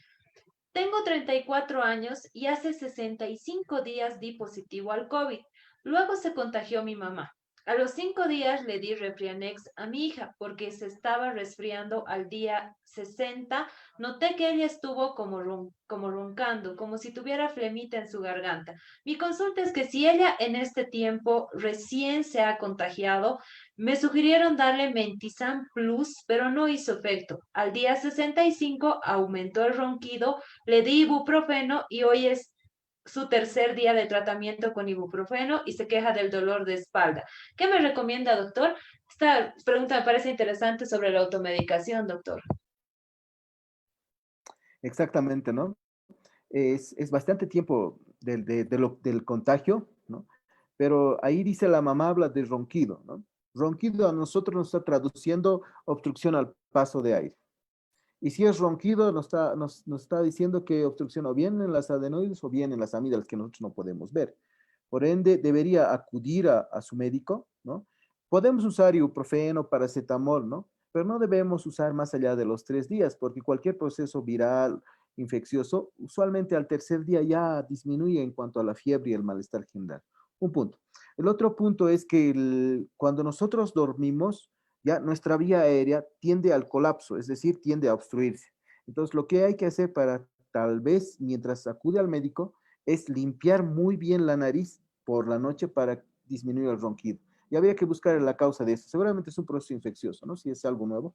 tengo 34 años y hace 65 días di positivo al COVID. Luego se contagió mi mamá. A los 5 días le di Refrianex a mi hija porque se estaba resfriando al día 60. Noté que ella estuvo como roncando, como si tuviera flemita en su garganta. Mi consulta es que si ella en este tiempo recién se ha contagiado, me sugirieron darle Mentizan Plus, pero no hizo efecto. Al día 65 aumentó el ronquido, le di ibuprofeno y hoy es su tercer día de tratamiento con ibuprofeno y se queja del dolor de espalda. ¿Qué me recomienda, doctor? Esta pregunta me parece interesante sobre la automedicación, doctor. Exactamente, ¿no? Es bastante tiempo del contagio, ¿no? Pero ahí dice la mamá, habla de ronquido, ¿no? Ronquido a nosotros nos está traduciendo obstrucción al paso de aire. Y si es ronquido, nos está diciendo que obstrucción o bien en las adenoides o bien en las amígdalas, que nosotros no podemos ver. Por ende, debería acudir a su médico, ¿no? Podemos usar ibuprofeno, paracetamol, ¿no? Pero no debemos usar más allá de los 3 días, porque cualquier proceso viral, infeccioso, usualmente al tercer día ya disminuye en cuanto a la fiebre y el malestar general. Un punto. El otro punto es que cuando nosotros dormimos, ya nuestra vía aérea tiende al colapso, es decir, tiende a obstruirse. Entonces, lo que hay que hacer para tal vez, mientras acude al médico, es limpiar muy bien la nariz por la noche para disminuir el ronquido. Y habría que buscar la causa de esto. Seguramente es un proceso infeccioso, ¿no? Si es algo nuevo.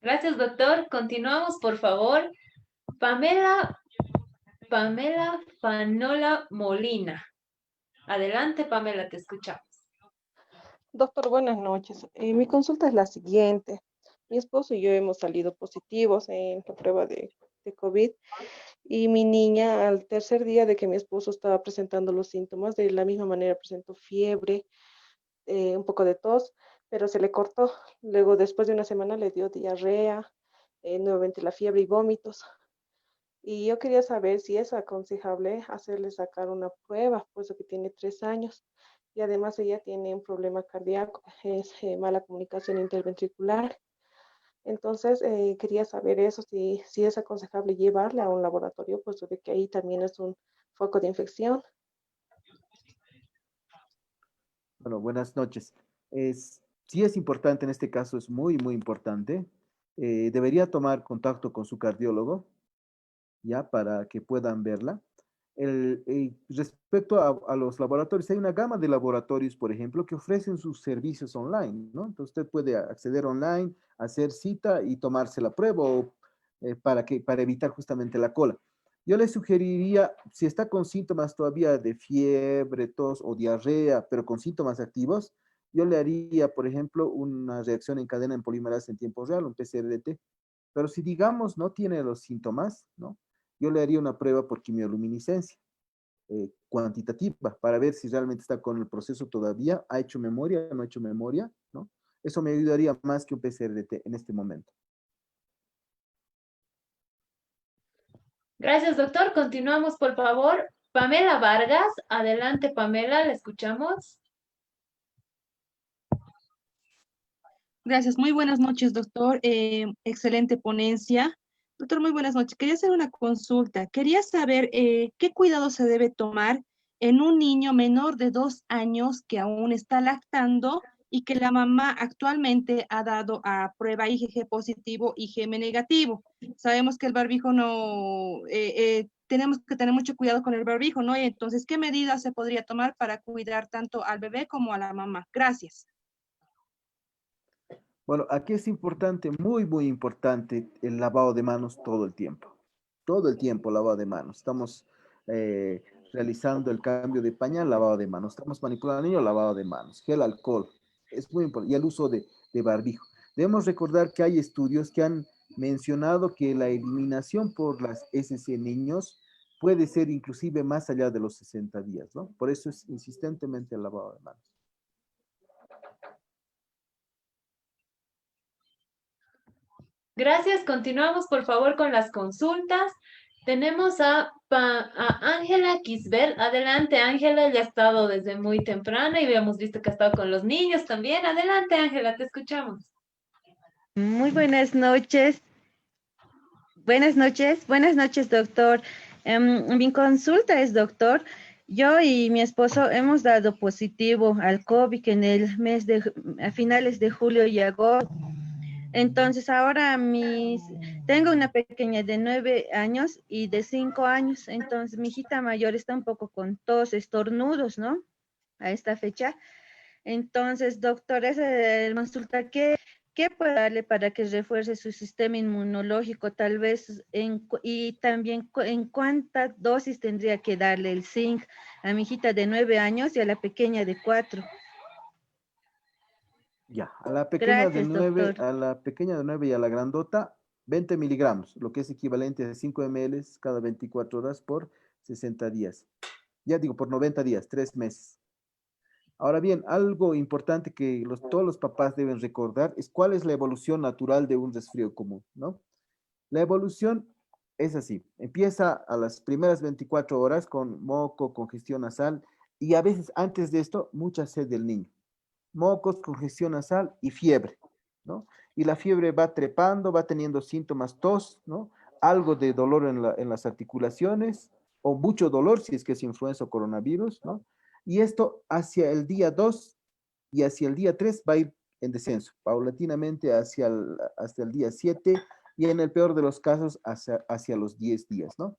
Gracias, doctor. Continuamos, por favor. Pamela Fanola Molina. Adelante, Pamela, te escuchamos. Doctor, buenas noches. Mi consulta es la siguiente. Mi esposo y yo hemos salido positivos en la prueba de COVID y mi niña al tercer día de que mi esposo estaba presentando los síntomas, de la misma manera presentó fiebre, un poco de tos, pero se le cortó. Luego, después de una semana, le dio diarrea, nuevamente la fiebre y vómitos. Y yo quería saber si es aconsejable hacerle sacar una prueba, puesto que tiene 3 años. Y además ella tiene un problema cardíaco, es mala comunicación interventricular. Entonces, quería saber eso, si es aconsejable llevarle a un laboratorio, puesto de que ahí también es un foco de infección. Bueno, buenas noches. Sí es importante, en este caso es muy, muy importante. Debería tomar contacto con su cardiólogo, ya, para que puedan verla. Respecto a los laboratorios, hay una gama de laboratorios, por ejemplo, que ofrecen sus servicios online, ¿no? Entonces usted puede acceder online, hacer cita y tomarse la prueba para evitar justamente la cola. Yo le sugeriría, si está con síntomas todavía de fiebre, tos o diarrea, pero con síntomas activos, yo le haría, por ejemplo, una reacción en cadena en polimerasa en tiempo real, un PCR-T. Pero si, digamos, no tiene los síntomas, ¿no? Yo le haría una prueba por quimioluminiscencia cuantitativa para ver si realmente está con el proceso todavía, ha hecho memoria, no ha hecho memoria, ¿no? Eso me ayudaría más que un PCR-T en este momento. Gracias, doctor. Continuamos, por favor. Pamela Vargas. Adelante, Pamela, la escuchamos. Gracias. Muy buenas noches, doctor. Excelente ponencia. Doctor, muy buenas noches. Quería hacer una consulta. Quería saber qué cuidado se debe tomar en un niño menor de 2 años que aún está lactando y que la mamá actualmente ha dado a prueba IgG positivo, IgM negativo. Sabemos que el barbijo no, tenemos que tener mucho cuidado con el barbijo, ¿no? Entonces, ¿qué medidas se podría tomar para cuidar tanto al bebé como a la mamá? Gracias. Bueno, aquí es importante, muy, muy importante, el lavado de manos todo el tiempo. Todo el tiempo lavado de manos. Estamos realizando el cambio de pañal, lavado de manos. Estamos manipulando al niño, lavado de manos. Gel alcohol, es muy importante. Y el uso de barbijo. Debemos recordar que hay estudios que han mencionado que la eliminación por las heces en niños puede ser inclusive más allá de los 60 días, ¿no? Por eso es insistentemente el lavado de manos. Gracias. Continuamos, por favor, con las consultas. Tenemos a Ángela Kisbert. Adelante, Ángela. Ella ha estado desde muy temprana y habíamos visto que ha estado con los niños también. Adelante, Ángela, te escuchamos. Muy buenas noches. Buenas noches, doctor. Mi consulta es, doctor, yo y mi esposo hemos dado positivo al COVID en el mes a finales de julio y agosto. Entonces ahora tengo una pequeña de 9 años y de 5 años. Entonces mi hijita mayor está un poco con tos, estornudos, ¿no? A esta fecha. Entonces, doctor, esa es consulta, ¿qué puede darle para que refuerce su sistema inmunológico? Tal vez, y también en cuántas dosis tendría que darle el zinc a mi hijita de 9 años y a la pequeña de 4. Ya, a la pequeña Gracias, de 9, doctor. a la pequeña de 9 y a la grandota, 20 miligramos, lo que es equivalente a 5 ml cada 24 horas por 60 días. Ya digo, por 90 días, 3 meses. Ahora bien, algo importante que todos los papás deben recordar es cuál es la evolución natural de un resfrío común, ¿no? La evolución es así, empieza a las primeras 24 horas con moco, congestión nasal y a veces antes de esto, mucha sed del niño. Mocos, congestión nasal y fiebre, ¿no? Y la fiebre va trepando, va teniendo síntomas tos, ¿no? Algo de dolor en las articulaciones o mucho dolor si es que es influenza o coronavirus, ¿no? Y esto hacia el día 2 y hacia el día 3 va a ir en descenso, paulatinamente hasta el día 7 y en el peor de los casos hacia los 10 días, ¿no?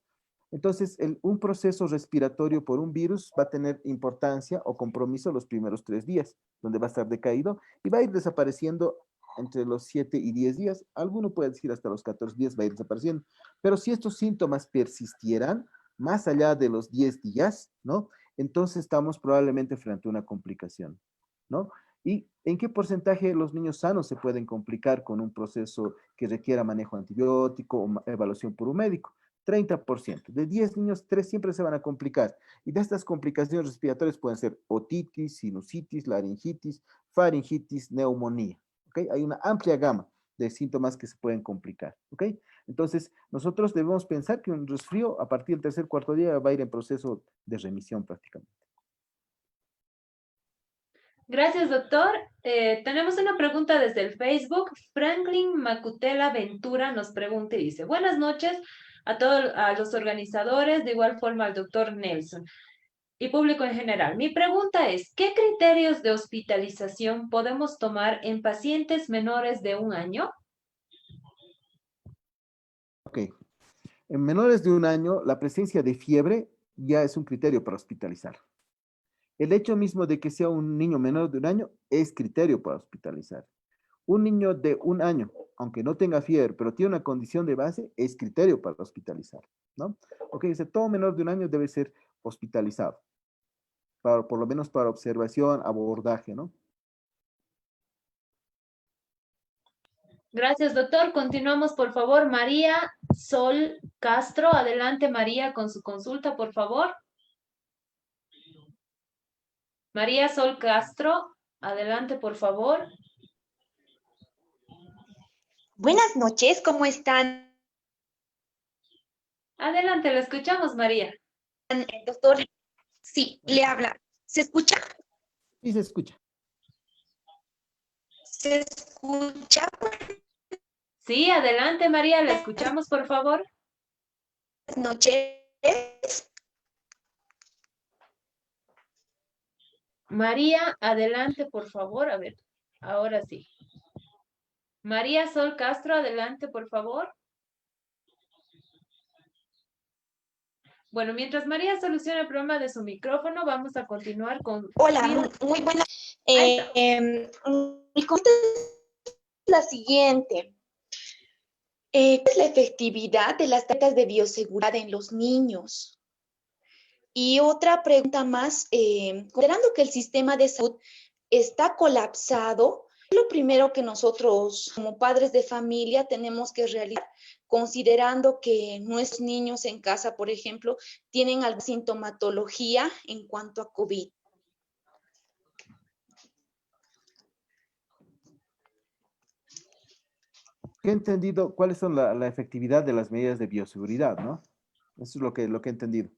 Entonces, un proceso respiratorio por un virus va a tener importancia o compromiso los primeros 3 días, donde va a estar decaído y va a ir desapareciendo entre los 7 y 10 días. Alguno puede decir hasta los 14 días va a ir desapareciendo. Pero si estos síntomas persistieran más allá de los 10 días, ¿no? Entonces estamos probablemente frente a una complicación, ¿no? ¿Y en qué porcentaje los niños sanos se pueden complicar con un proceso que requiera manejo antibiótico o evaluación por un médico? 30%. De 10 niños, 3 siempre se van a complicar. Y de estas complicaciones respiratorias pueden ser otitis, sinusitis, laringitis, faringitis, neumonía. ¿Okay? Hay una amplia gama de síntomas que se pueden complicar. ¿Okay? Entonces, nosotros debemos pensar que un resfrío a partir del tercer, cuarto día va a ir en proceso de remisión prácticamente. Gracias, doctor. Tenemos una pregunta desde el Facebook. Franklin Macutela Ventura nos pregunta y dice, buenas noches a los organizadores, de igual forma al doctor Nelson y público en general. Mi pregunta es, ¿qué criterios de hospitalización podemos tomar en pacientes menores de 1 año? Ok. En menores de 1 año, la presencia de fiebre ya es un criterio para hospitalizar. El hecho mismo de que sea un niño menor de 1 año es criterio para hospitalizar. Un niño de 1 año, aunque no tenga fiebre, pero tiene una condición de base, es criterio para hospitalizar, ¿no? Ok, todo menor de 1 año debe ser hospitalizado, por lo menos para observación, abordaje, ¿no? Gracias, doctor. Continuamos, por favor. María Sol Castro. Adelante, María, con su consulta, por favor. María Sol Castro, adelante, por favor. Buenas noches, ¿cómo están? Adelante, lo escuchamos, María. Doctor, sí, le habla. ¿Se escucha? Sí, se escucha. ¿Se escucha? Sí, adelante, María, la escuchamos, por favor. Buenas noches. María, adelante, por favor. A ver, ahora sí. María Sol Castro, adelante, por favor. Bueno, mientras María soluciona el problema de su micrófono, vamos a continuar con... Hola, muy buena. Mi consulta es la siguiente. ¿Cuál es la efectividad de las técnicas de bioseguridad en los niños? Y otra pregunta más, considerando que el sistema de salud está colapsado, ¿qué es lo primero que nosotros como padres de familia tenemos que realizar, considerando que nuestros niños en casa, por ejemplo, tienen alguna sintomatología en cuanto a COVID? He entendido cuáles son la efectividad de las medidas de bioseguridad, ¿no? Eso es lo que he entendido.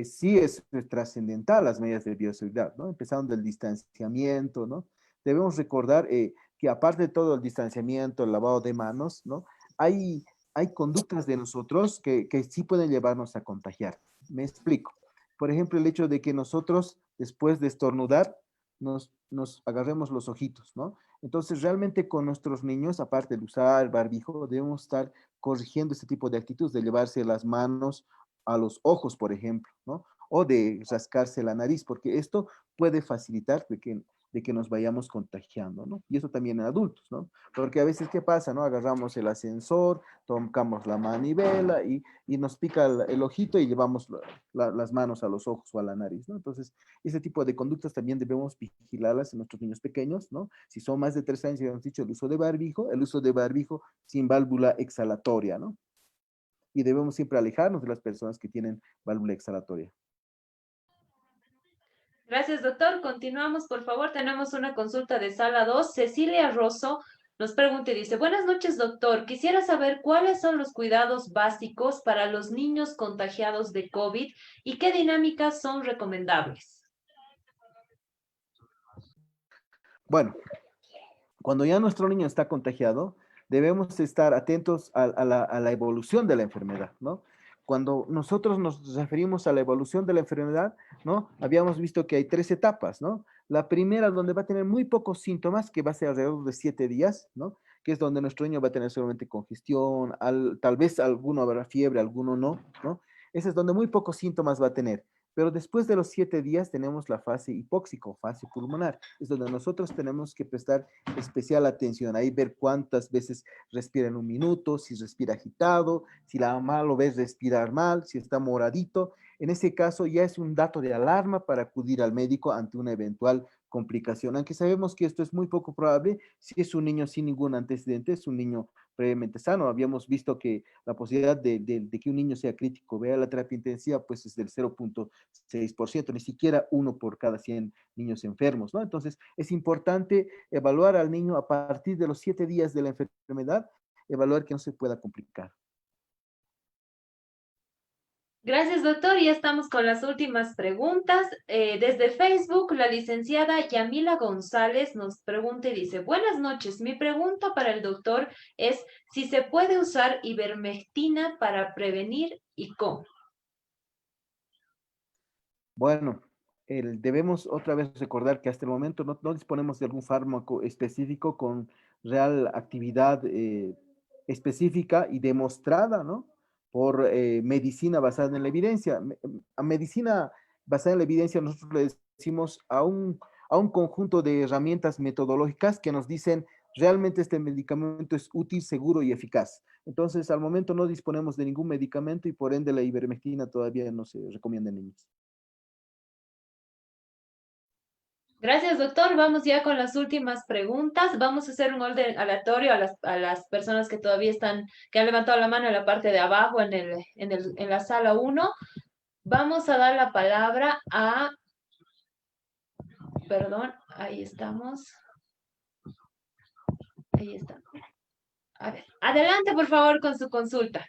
Sí es trascendental las medidas de bioseguridad, ¿no? Empezando del distanciamiento, ¿no? Debemos recordar que aparte de todo el distanciamiento, el lavado de manos, ¿no? Hay conductas de nosotros que sí pueden llevarnos a contagiar. Me explico. Por ejemplo, el hecho de que nosotros, después de estornudar, nos agarremos los ojitos, ¿no? Entonces, realmente con nuestros niños, aparte de usar barbijo, debemos estar corrigiendo este tipo de actitudes, de llevarse las manos a los ojos, por ejemplo, ¿no? O de rascarse la nariz, porque esto puede facilitar de que nos vayamos contagiando, ¿no? Y eso también en adultos, ¿no? Porque a veces, ¿qué pasa, no? Agarramos el ascensor, tocamos la manivela y nos pica el ojito y llevamos las manos a los ojos o a la nariz, ¿no? Entonces, ese tipo de conductas también debemos vigilarlas en nuestros niños pequeños, ¿no? Si son más de 3 años, ya hemos dicho, el uso de barbijo sin válvula exhalatoria, ¿no? Y debemos siempre alejarnos de las personas que tienen válvula exhalatoria. Gracias, doctor. Continuamos, por favor. Tenemos una consulta de sala 2. Cecilia Rosso nos pregunta y dice, buenas noches, doctor. Quisiera saber cuáles son los cuidados básicos para los niños contagiados de COVID y qué dinámicas son recomendables. Bueno, cuando ya nuestro niño está contagiado, debemos estar atentos a la evolución de la enfermedad, ¿no? Cuando nosotros nos referimos a la evolución de la enfermedad, ¿no? Habíamos visto que hay 3 etapas, ¿no? La primera, donde va a tener muy pocos síntomas, que va a ser alrededor de 7 días, ¿no? Que es donde nuestro niño va a tener solamente congestión, tal vez alguno habrá fiebre, alguno no, ¿no? Ese es donde muy pocos síntomas va a tener. Pero después de los 7 días tenemos la fase hipóxico, fase pulmonar. Es donde nosotros tenemos que prestar especial atención. Ahí ver cuántas veces respira en un minuto, si respira agitado, si la mamá lo ves respirar mal, si está moradito. En ese caso ya es un dato de alarma para acudir al médico ante una eventual complicación. Aunque sabemos que esto es muy poco probable, si es un niño sin ningún antecedente, es un niño previamente sano. Habíamos visto que la posibilidad de que un niño sea crítico, vea la terapia intensiva, pues es del 0.6%, ni siquiera 1 por cada 100 niños enfermos, ¿no? Entonces, es importante evaluar al niño a partir de los 7 días de la enfermedad, evaluar que no se pueda complicar. Gracias, doctor. Ya estamos con las últimas preguntas. Desde Facebook, la licenciada Yamila González nos pregunta y dice, buenas noches. Mi pregunta para el doctor es si se puede usar ivermectina para prevenir y cómo. Bueno, debemos otra vez recordar que hasta el momento no disponemos de algún fármaco específico con real actividad específica y demostrada, ¿no? Por medicina basada en la evidencia. A medicina basada en la evidencia nosotros le decimos a un conjunto de herramientas metodológicas que nos dicen realmente este medicamento es útil, seguro y eficaz. Entonces, al momento no disponemos de ningún medicamento y por ende la ivermectina todavía no se recomienda en niños. Gracias, doctor. Vamos ya con las últimas preguntas. Vamos a hacer un orden aleatorio a las personas que todavía están, que han levantado la mano en la parte de abajo en la sala 1. Vamos a dar la palabra a, perdón, ahí estamos. Ahí está. A ver, adelante, por favor, con su consulta.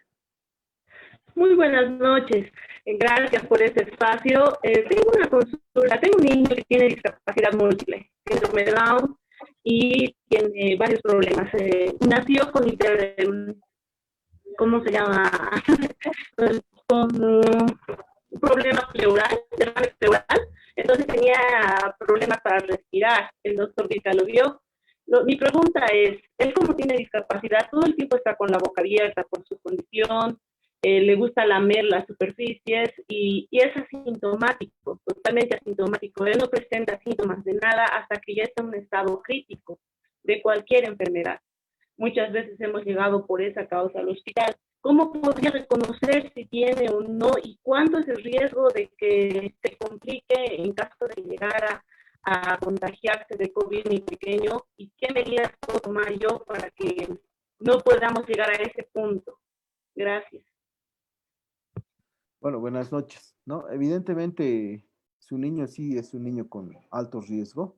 Muy buenas noches. Gracias por este espacio. Tengo una consulta. Tengo un niño que tiene discapacidad múltiple, síndrome de Down, y tiene varios problemas. Nació con ¿cómo se llama? Con un problema pleural, derrame pleural. Entonces tenía problemas para respirar. El doctor Vita lo vio. Mi pregunta es, él como tiene discapacidad, todo el tiempo está con la boca abierta por su condición, le gusta lamer las superficies y es asintomático, totalmente asintomático. Él no presenta síntomas de nada hasta que ya está en un estado crítico de cualquier enfermedad. Muchas veces hemos llegado por esa causa al hospital. ¿Cómo podría reconocer si tiene o no y cuánto es el riesgo de que se complique en caso de llegar a contagiarse de COVID mi pequeño? ¿Y qué medidas puedo tomar yo para que no podamos llegar a ese punto? Gracias. Bueno, buenas noches, ¿no? Evidentemente, su niño sí es un niño con alto riesgo,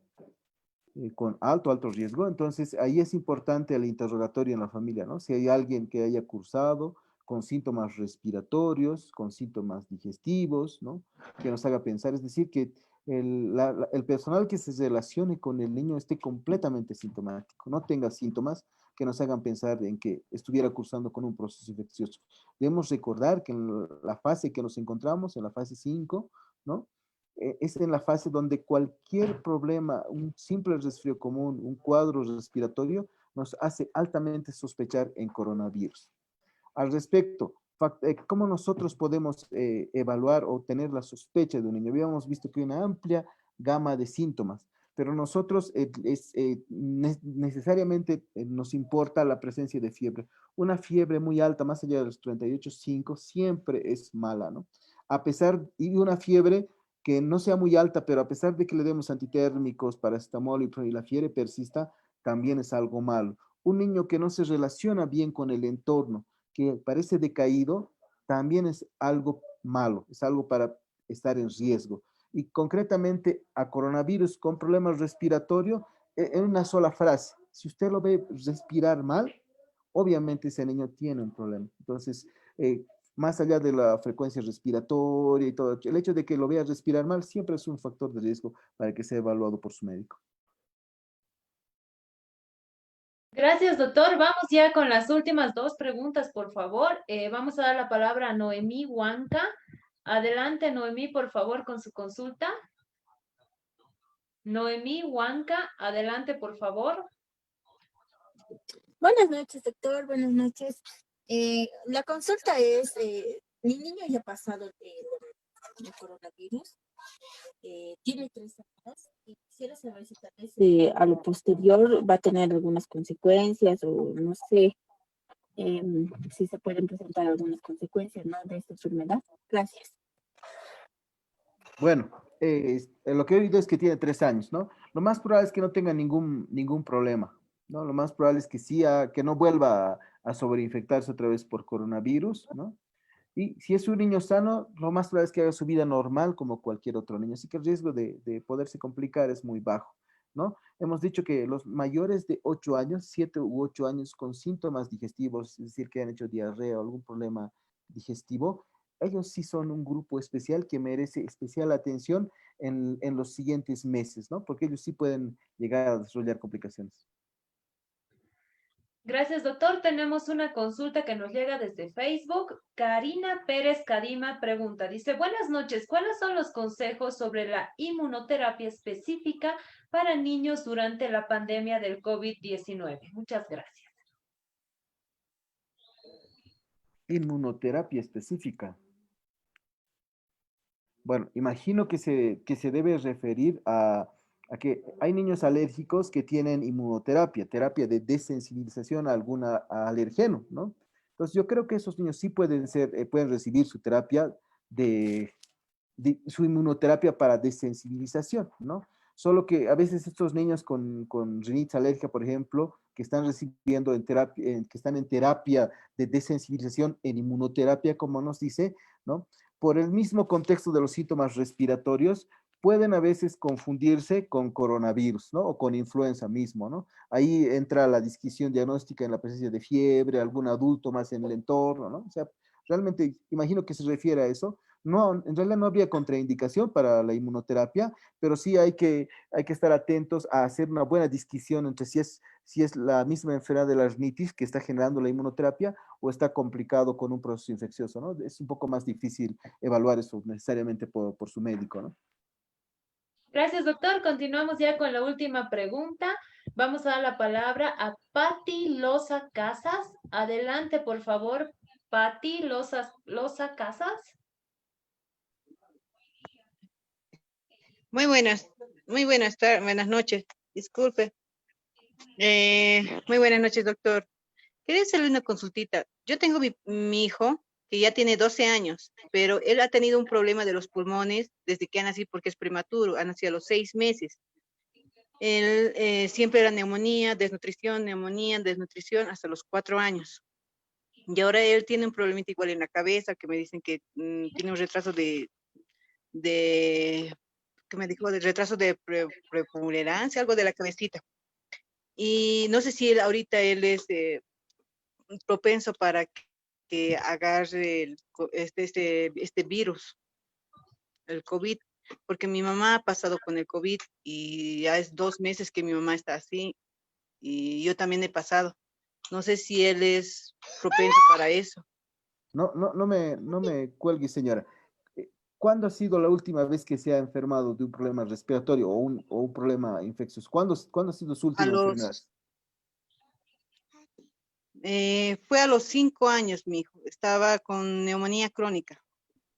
alto riesgo. Entonces, ahí es importante el interrogatorio en la familia, ¿no? Si hay alguien que haya cursado con síntomas respiratorios, con síntomas digestivos, ¿no? Que nos haga pensar, es decir, que el personal que se relacione con el niño esté completamente sintomático, no tenga síntomas que nos hagan pensar en que estuviera cursando con un proceso infeccioso. Debemos recordar que en la fase que nos encontramos, en la fase 5, ¿no? Es en la fase donde cualquier problema, un simple resfrío común, un cuadro respiratorio, nos hace altamente sospechar en coronavirus. Al respecto, ¿cómo nosotros podemos evaluar o tener la sospecha de un niño? Habíamos visto que hay una amplia gama de síntomas, pero nosotros necesariamente nos importa la presencia de fiebre. Una fiebre muy alta, más allá de los 38,5, siempre es mala, ¿no? Y una fiebre que no sea muy alta, pero a pesar de que le demos antitérmicos, paracetamol y la fiebre persista, también es algo malo. Un niño que no se relaciona bien con el entorno, que parece decaído, también es algo malo, es algo para estar en riesgo. y concretamente a coronavirus con problemas respiratorios en una sola frase. Si usted lo ve respirar mal, obviamente ese niño tiene un problema. Entonces, más allá de la frecuencia respiratoria y todo, el hecho de que lo vea respirar mal siempre es un factor de riesgo para que sea evaluado por su médico. Gracias, doctor. Vamos ya con las últimas dos preguntas, por favor. Vamos a dar la palabra a Noemí Huanca. Adelante, Noemí, por favor, con su consulta. Noemí Huanca, adelante, por favor. Buenas noches, doctor. Buenas noches. La consulta es, mi niño ya ha pasado el coronavirus, tiene 3 años y quisiera saber si tal vez a lo posterior va a tener algunas consecuencias o no sé si se pueden presentar algunas consecuencias, ¿no?, de esta enfermedad. Gracias. Bueno, lo que he oído es que tiene 3 años, ¿no? Lo más probable es que no tenga ningún problema, ¿no? Lo más probable es que sí, que no vuelva a sobreinfectarse otra vez por coronavirus, ¿no? Y si es un niño sano, lo más probable es que haga su vida normal como cualquier otro niño. Así que el riesgo de poderse complicar es muy bajo, ¿no? Hemos dicho que los mayores de 8 años, 7 u 8 años con síntomas digestivos, es decir, que han hecho diarrea o algún problema digestivo, ellos sí son un grupo especial que merece especial atención en los siguientes meses, ¿no? Porque ellos sí pueden llegar a desarrollar complicaciones. Gracias, doctor. Tenemos una consulta que nos llega desde Facebook. Karina Pérez Cadima pregunta, dice, buenas noches, ¿cuáles son los consejos sobre la inmunoterapia específica para niños durante la pandemia del COVID-19? Muchas gracias. Inmunoterapia específica. Bueno, imagino que se debe referir a que hay niños alérgicos que tienen inmunoterapia, terapia de desensibilización a algún alergeno, ¿no? Entonces yo creo que esos niños sí pueden recibir su terapia su inmunoterapia para desensibilización, ¿no? Solo que a veces estos niños con rinitis alérgica, por ejemplo, que están recibiendo que están en terapia de desensibilización en inmunoterapia, como nos dice, ¿no? Por el mismo contexto de los síntomas respiratorios, pueden a veces confundirse con coronavirus, ¿no? O con influenza mismo, ¿no? Ahí entra la disquisición diagnóstica en la presencia de fiebre, algún adulto más en el entorno, ¿no? O sea, realmente imagino que se refiere a eso. No, en realidad no habría contraindicación para la inmunoterapia, pero sí hay que estar atentos a hacer una buena disquisión entre si es la misma enfermedad de la rinitis que está generando la inmunoterapia o está complicado con un proceso infeccioso, ¿no? Es un poco más difícil evaluar eso necesariamente por su médico, ¿no? Gracias, doctor. Continuamos ya con la última pregunta. Vamos a dar la palabra a Patti Loza Casas. Adelante, por favor, Patti Loza Casas. Muy buenas buenas noches, disculpe. Muy buenas noches, doctor. Quería hacerle una consultita. Yo tengo mi hijo que ya tiene 12 años, pero él ha tenido un problema de los pulmones desde que ha nacido porque es prematuro, ha nacido a los 6 meses. Él siempre era neumonía, desnutrición, hasta los 4 años. Y ahora él tiene un problemita igual en la cabeza, que me dicen que tiene un retraso que me dijo de retraso de preponderancia, algo de la cabecita. Y no sé si ahorita él es propenso para que agarre este virus, el COVID, porque mi mamá ha pasado con el COVID y ya es 2 meses que mi mamá está así y yo también he pasado. No sé si él es propenso para eso. No me cuelgue, señora. ¿Cuándo ha sido la última vez que se ha enfermado de un problema respiratorio o un problema infeccioso? ¿Cuándo ha sido su última enfermedad? Fue a los 5 años, mi hijo. Estaba con neumonía crónica.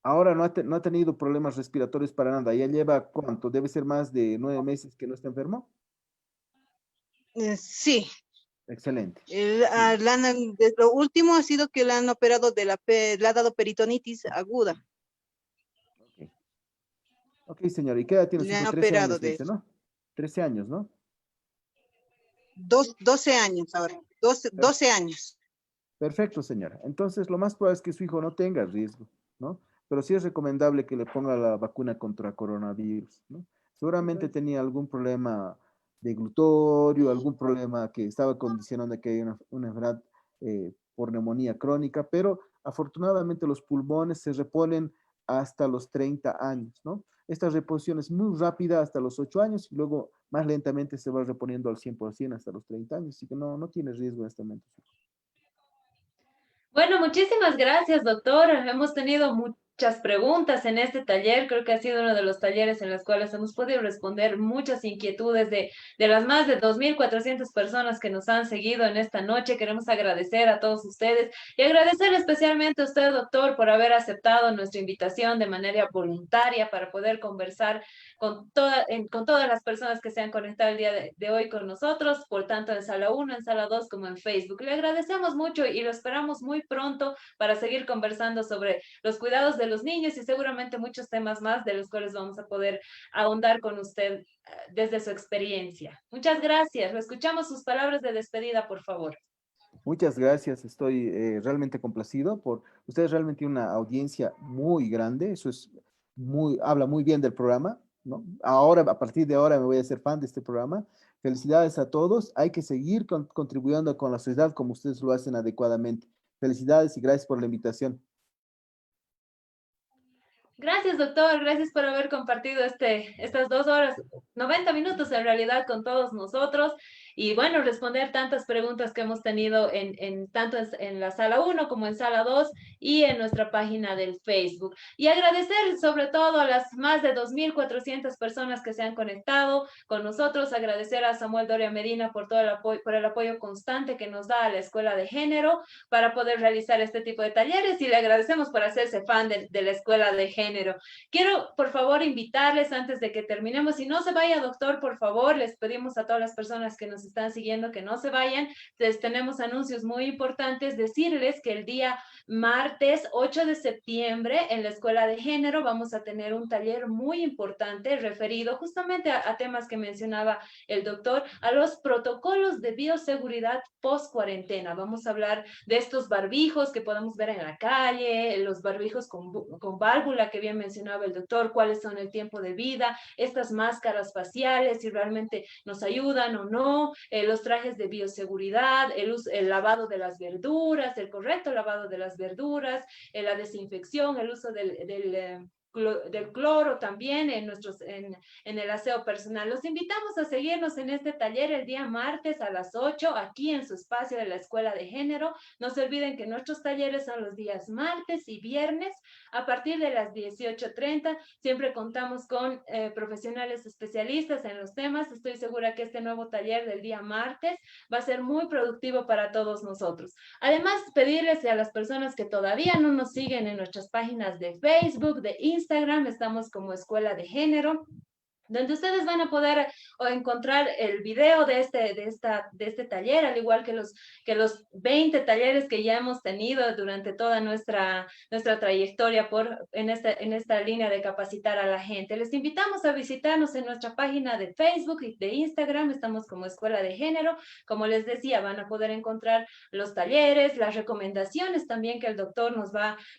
Ahora no ha tenido problemas respiratorios para nada. ¿Ya lleva cuánto? ¿Debe ser más de 9 meses que no está enfermo? Sí. Excelente. Lo último ha sido que le han operado le ha dado peritonitis aguda. Ok, señora. ¿Y qué edad tiene su Le han hijo? 13 operado años, de dice, ¿no? 13 años, ¿no? 12 años ahora. 12 años. Perfecto, señora. Entonces, lo más probable es que su hijo no tenga riesgo, ¿no? pero sí es recomendable que le ponga la vacuna contra coronavirus, ¿no? Seguramente tenía algún problema de glutorio, algún problema que estaba condicionando que haya una enfermedad por neumonía crónica, pero afortunadamente los pulmones se reponen hasta los 30 años, ¿no? Esta reposición es muy rápida hasta los 8 años y luego más lentamente se va reponiendo al 100% hasta los 30 años, así que no tiene riesgo en este momento. Bueno, muchísimas gracias, doctor. Hemos tenido muchas preguntas en este taller. Creo que ha sido uno de los talleres en los cuales hemos podido responder muchas inquietudes de las más de 2.400 personas que nos han seguido en esta noche. Queremos agradecer a todos ustedes y agradecer especialmente a usted, doctor, por haber aceptado nuestra invitación de manera voluntaria para poder conversar con todas las personas que se han conectado el día de hoy con nosotros, por tanto en Sala 1, en Sala 2 como en Facebook. Le agradecemos mucho y lo esperamos muy pronto para seguir conversando sobre los cuidados de los niños y seguramente muchos temas más de los cuales vamos a poder ahondar con usted desde su experiencia. Muchas gracias. Lo escuchamos sus palabras de despedida, por favor. Muchas gracias, estoy realmente complacido por ustedes, realmente una audiencia muy grande, eso es habla muy bien del programa, ¿no? Ahora, a partir de ahora me voy a hacer fan de este programa. Felicidades a todos, hay que seguir contribuyendo con la sociedad como ustedes lo hacen adecuadamente. Felicidades y gracias por la invitación. Gracias, doctor. Gracias por haber compartido estas 2 horas, 90 minutos en realidad con todos nosotros. Y bueno, responder tantas preguntas que hemos tenido tanto en la sala 1 como en sala 2 y en nuestra página del Facebook. Y agradecer sobre todo a las más de 2.400 personas que se han conectado con nosotros. Agradecer a Samuel Doria Medina por todo el apoyo constante que nos da a la Escuela de Género para poder realizar este tipo de talleres y le agradecemos por hacerse fan de la Escuela de Género. Quiero, por favor, invitarles antes de que terminemos, y no se vaya, doctor, por favor, les pedimos a todas las personas que nos están siguiendo que no se vayan, les tenemos anuncios muy importantes, decirles que el día martes 8 de septiembre en la Escuela de Género vamos a tener un taller muy importante referido justamente a temas que mencionaba el doctor, a los protocolos de bioseguridad post-cuarentena. Vamos a hablar de estos barbijos que podemos ver en la calle, los barbijos con válvula que bien mencionaba el doctor, cuáles son el tiempo de vida, estas máscaras faciales, si realmente nos ayudan o no, los trajes de bioseguridad, el lavado de las verduras, el correcto lavado de las verduras, la desinfección, el uso del cloro también en el aseo personal. Los invitamos a seguirnos en este taller el día martes a las 8 aquí en su espacio de la Escuela de Género. No se olviden que nuestros talleres son los días martes y viernes a partir de las 18:30. Siempre contamos con profesionales especialistas en los temas. Estoy segura que este nuevo taller del día martes va a ser muy productivo para todos nosotros. Además, pedirles a las personas que todavía no nos siguen en nuestras páginas de Facebook, de Instagram, estamos como Escuela de Género, donde ustedes van a poder encontrar el video de este taller, al igual que los 20 talleres que ya hemos tenido durante toda nuestra trayectoria en esta línea de capacitar a la gente. Les invitamos a visitarnos en nuestra página de Facebook y de Instagram, estamos como Escuela de Género. Como les decía, van a poder encontrar los talleres, las recomendaciones también que el doctor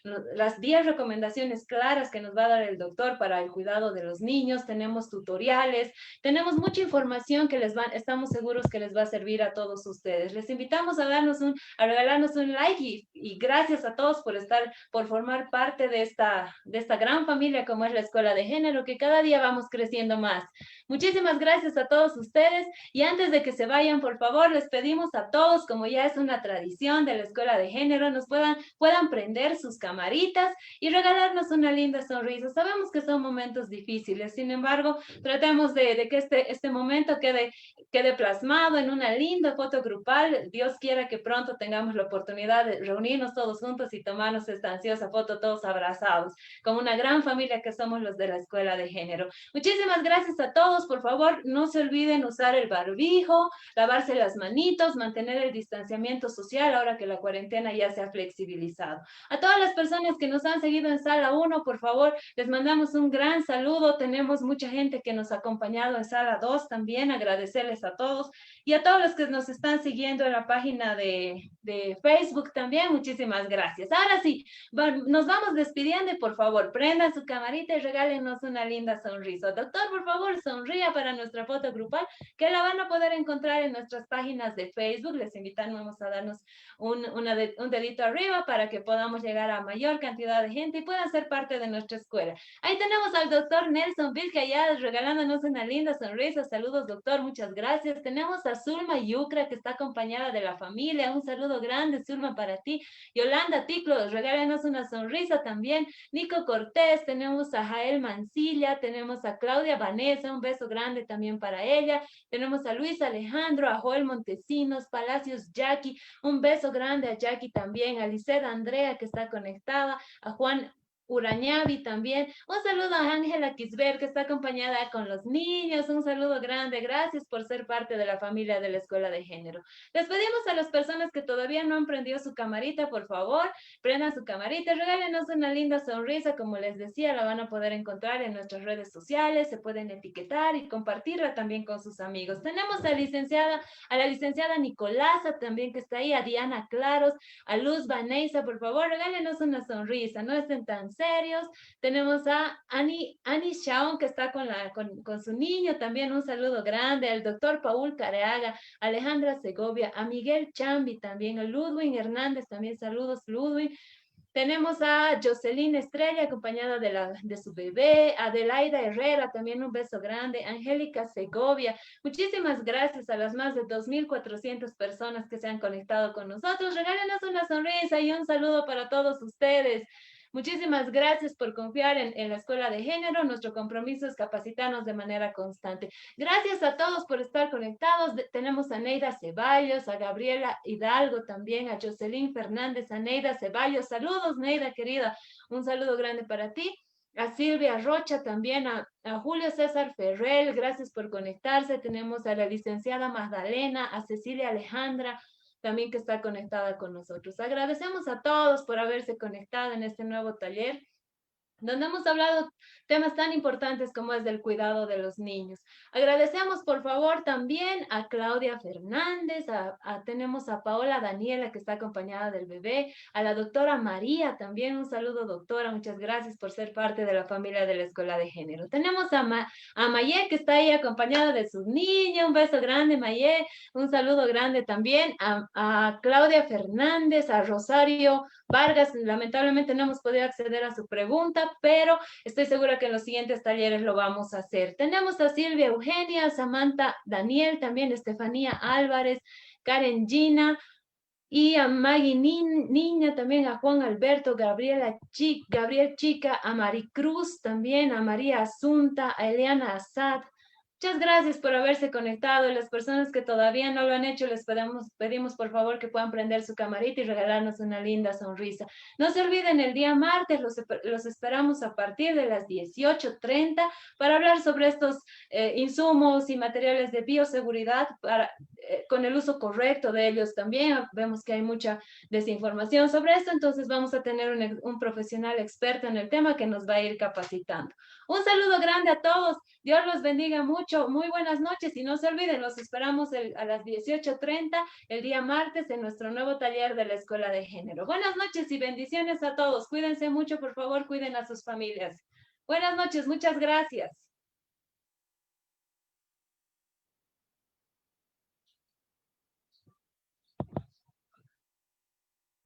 las 10 recomendaciones claras que nos va a dar el doctor para el cuidado de los niños. Tenemos tutoriales, tenemos mucha información que estamos seguros que les va a servir a todos ustedes. Les invitamos a regalarnos un like y gracias a todos por formar parte de esta gran familia como es la Escuela de Género, que cada día vamos creciendo más. Muchísimas gracias a todos ustedes y antes de que se vayan, por favor, les pedimos a todos, como ya es una tradición de la Escuela de Género, nos puedan prender sus camaritas y regalarnos una linda sonrisa. Sabemos que son momentos difíciles, sin embargo, tratemos de que este momento quede plasmado en una linda foto grupal. Dios quiera que pronto tengamos la oportunidad de reunirnos todos juntos y tomarnos esta ansiosa foto todos abrazados, como una gran familia que somos los de la Escuela de Género. Muchísimas gracias a todos. Por favor, no se olviden usar el barbijo, lavarse las manitos, mantener el distanciamiento social ahora que la cuarentena ya se ha flexibilizado. A todas las personas que nos han seguido en Sala 1, por favor, les mandamos un gran saludo. Tenemos mucha gente Ángel que nos ha acompañado en sala 2 también, agradecerles a todos y a todos los que nos están siguiendo en la página de Facebook también, muchísimas gracias. Ahora sí, nos vamos despidiendo y por favor, prendan su camarita y regálenos una linda sonrisa. Doctor, por favor, sonría para nuestra foto grupal, que la van a poder encontrar en nuestras páginas de Facebook. Les invitamos a darnos un dedito arriba para que podamos llegar a mayor cantidad de gente y puedan ser parte de nuestra escuela. Ahí tenemos al doctor Nelson Vizca ya regalándonos una linda sonrisa. Saludos, doctor, muchas gracias. Tenemos a Zulma Yucra, que está acompañada de la familia. Un saludo grande, Zulma, para ti. Yolanda Ticlo, regálanos una sonrisa también. Nico Cortés, tenemos a Jael Mancilla, tenemos a Claudia Vanessa, un beso grande también para ella. Tenemos a Luis Alejandro, a Joel Montesinos, Palacios Jackie, un beso grande a Jackie también, a Liseda Andrea, que está conectada, a Juan Urañavi también. Un saludo a Ángela Kisber, que está acompañada con los niños. Un saludo grande. Gracias por ser parte de la familia de la Escuela de Género. Les pedimos a las personas que todavía no han prendido su camarita, por favor, prendan su camarita, regálenos una linda sonrisa. Como les decía, la van a poder encontrar en nuestras redes sociales, se pueden etiquetar y compartirla también con sus amigos. Tenemos a la licenciada Nicolasa también, que está ahí, a Diana Claros, a Luz Vanessa, por favor, regálenos una sonrisa, no estén tan serios. Tenemos a Ani Shaon, que está con su niño también, un saludo grande, al doctor Paul Careaga, a Alejandra Segovia, a Miguel Chambi también, a Ludwig Hernández también, saludos Ludwig. Tenemos a Jocelyn Estrella, acompañada de su bebé, Adelaida Herrera, también un beso grande, Angélica Segovia. Muchísimas gracias a las más de 2,400 personas que se han conectado con nosotros. Regálenos una sonrisa y un saludo para todos ustedes. Muchísimas gracias por confiar en la Escuela de Género. Nuestro compromiso es capacitarnos de manera constante. Gracias a todos por estar conectados. Tenemos a Neida Ceballos, a Gabriela Hidalgo también, a Jocelyn Fernández, a Neida Ceballos. Saludos, Neida, querida. Un saludo grande para ti. A Silvia Rocha también, a Julio César Ferrell, gracias por conectarse. Tenemos a la licenciada Magdalena, a Cecilia Alejandra, también que está conectada con nosotros. Agradecemos a todos por haberse conectado en este nuevo taller, donde hemos hablado temas tan importantes como es del cuidado de los niños. Agradecemos, por favor, también a Claudia Fernández, tenemos a Paola Daniela, que está acompañada del bebé, a la doctora María, también un saludo, doctora, muchas gracias por ser parte de la familia de la Escuela de Género. Tenemos a Mayé, que está ahí acompañada de sus niños, un beso grande, Mayé, un saludo grande también a Claudia Fernández, a Rosario Vargas. Lamentablemente no hemos podido acceder a su pregunta, pero estoy segura que en los siguientes talleres lo vamos a hacer. Tenemos a Silvia Eugenia, Samantha Daniel, también Estefanía Álvarez, Karen Gina, y a Maggie Niña, también a Juan Alberto, Gabriel Chica, a Maricruz también, a María Asunta, a Eliana Asad. Muchas gracias por haberse conectado. Las personas que todavía no lo han hecho, les pedimos por favor que puedan prender su camarita y regalarnos una linda sonrisa. No se olviden, el día martes los esperamos a partir de las 18:30 para hablar sobre estos insumos y materiales de bioseguridad con el uso correcto de ellos también. Vemos que hay mucha desinformación sobre esto, entonces vamos a tener un profesional experto en el tema que nos va a ir capacitando. Un saludo grande a todos. Dios los bendiga mucho. Muy buenas noches y no se olviden, los esperamos a las 18:30 el día martes en nuestro nuevo taller de la Escuela de Género. Buenas noches y bendiciones a todos. Cuídense mucho, por favor, cuiden a sus familias. Buenas noches, muchas gracias.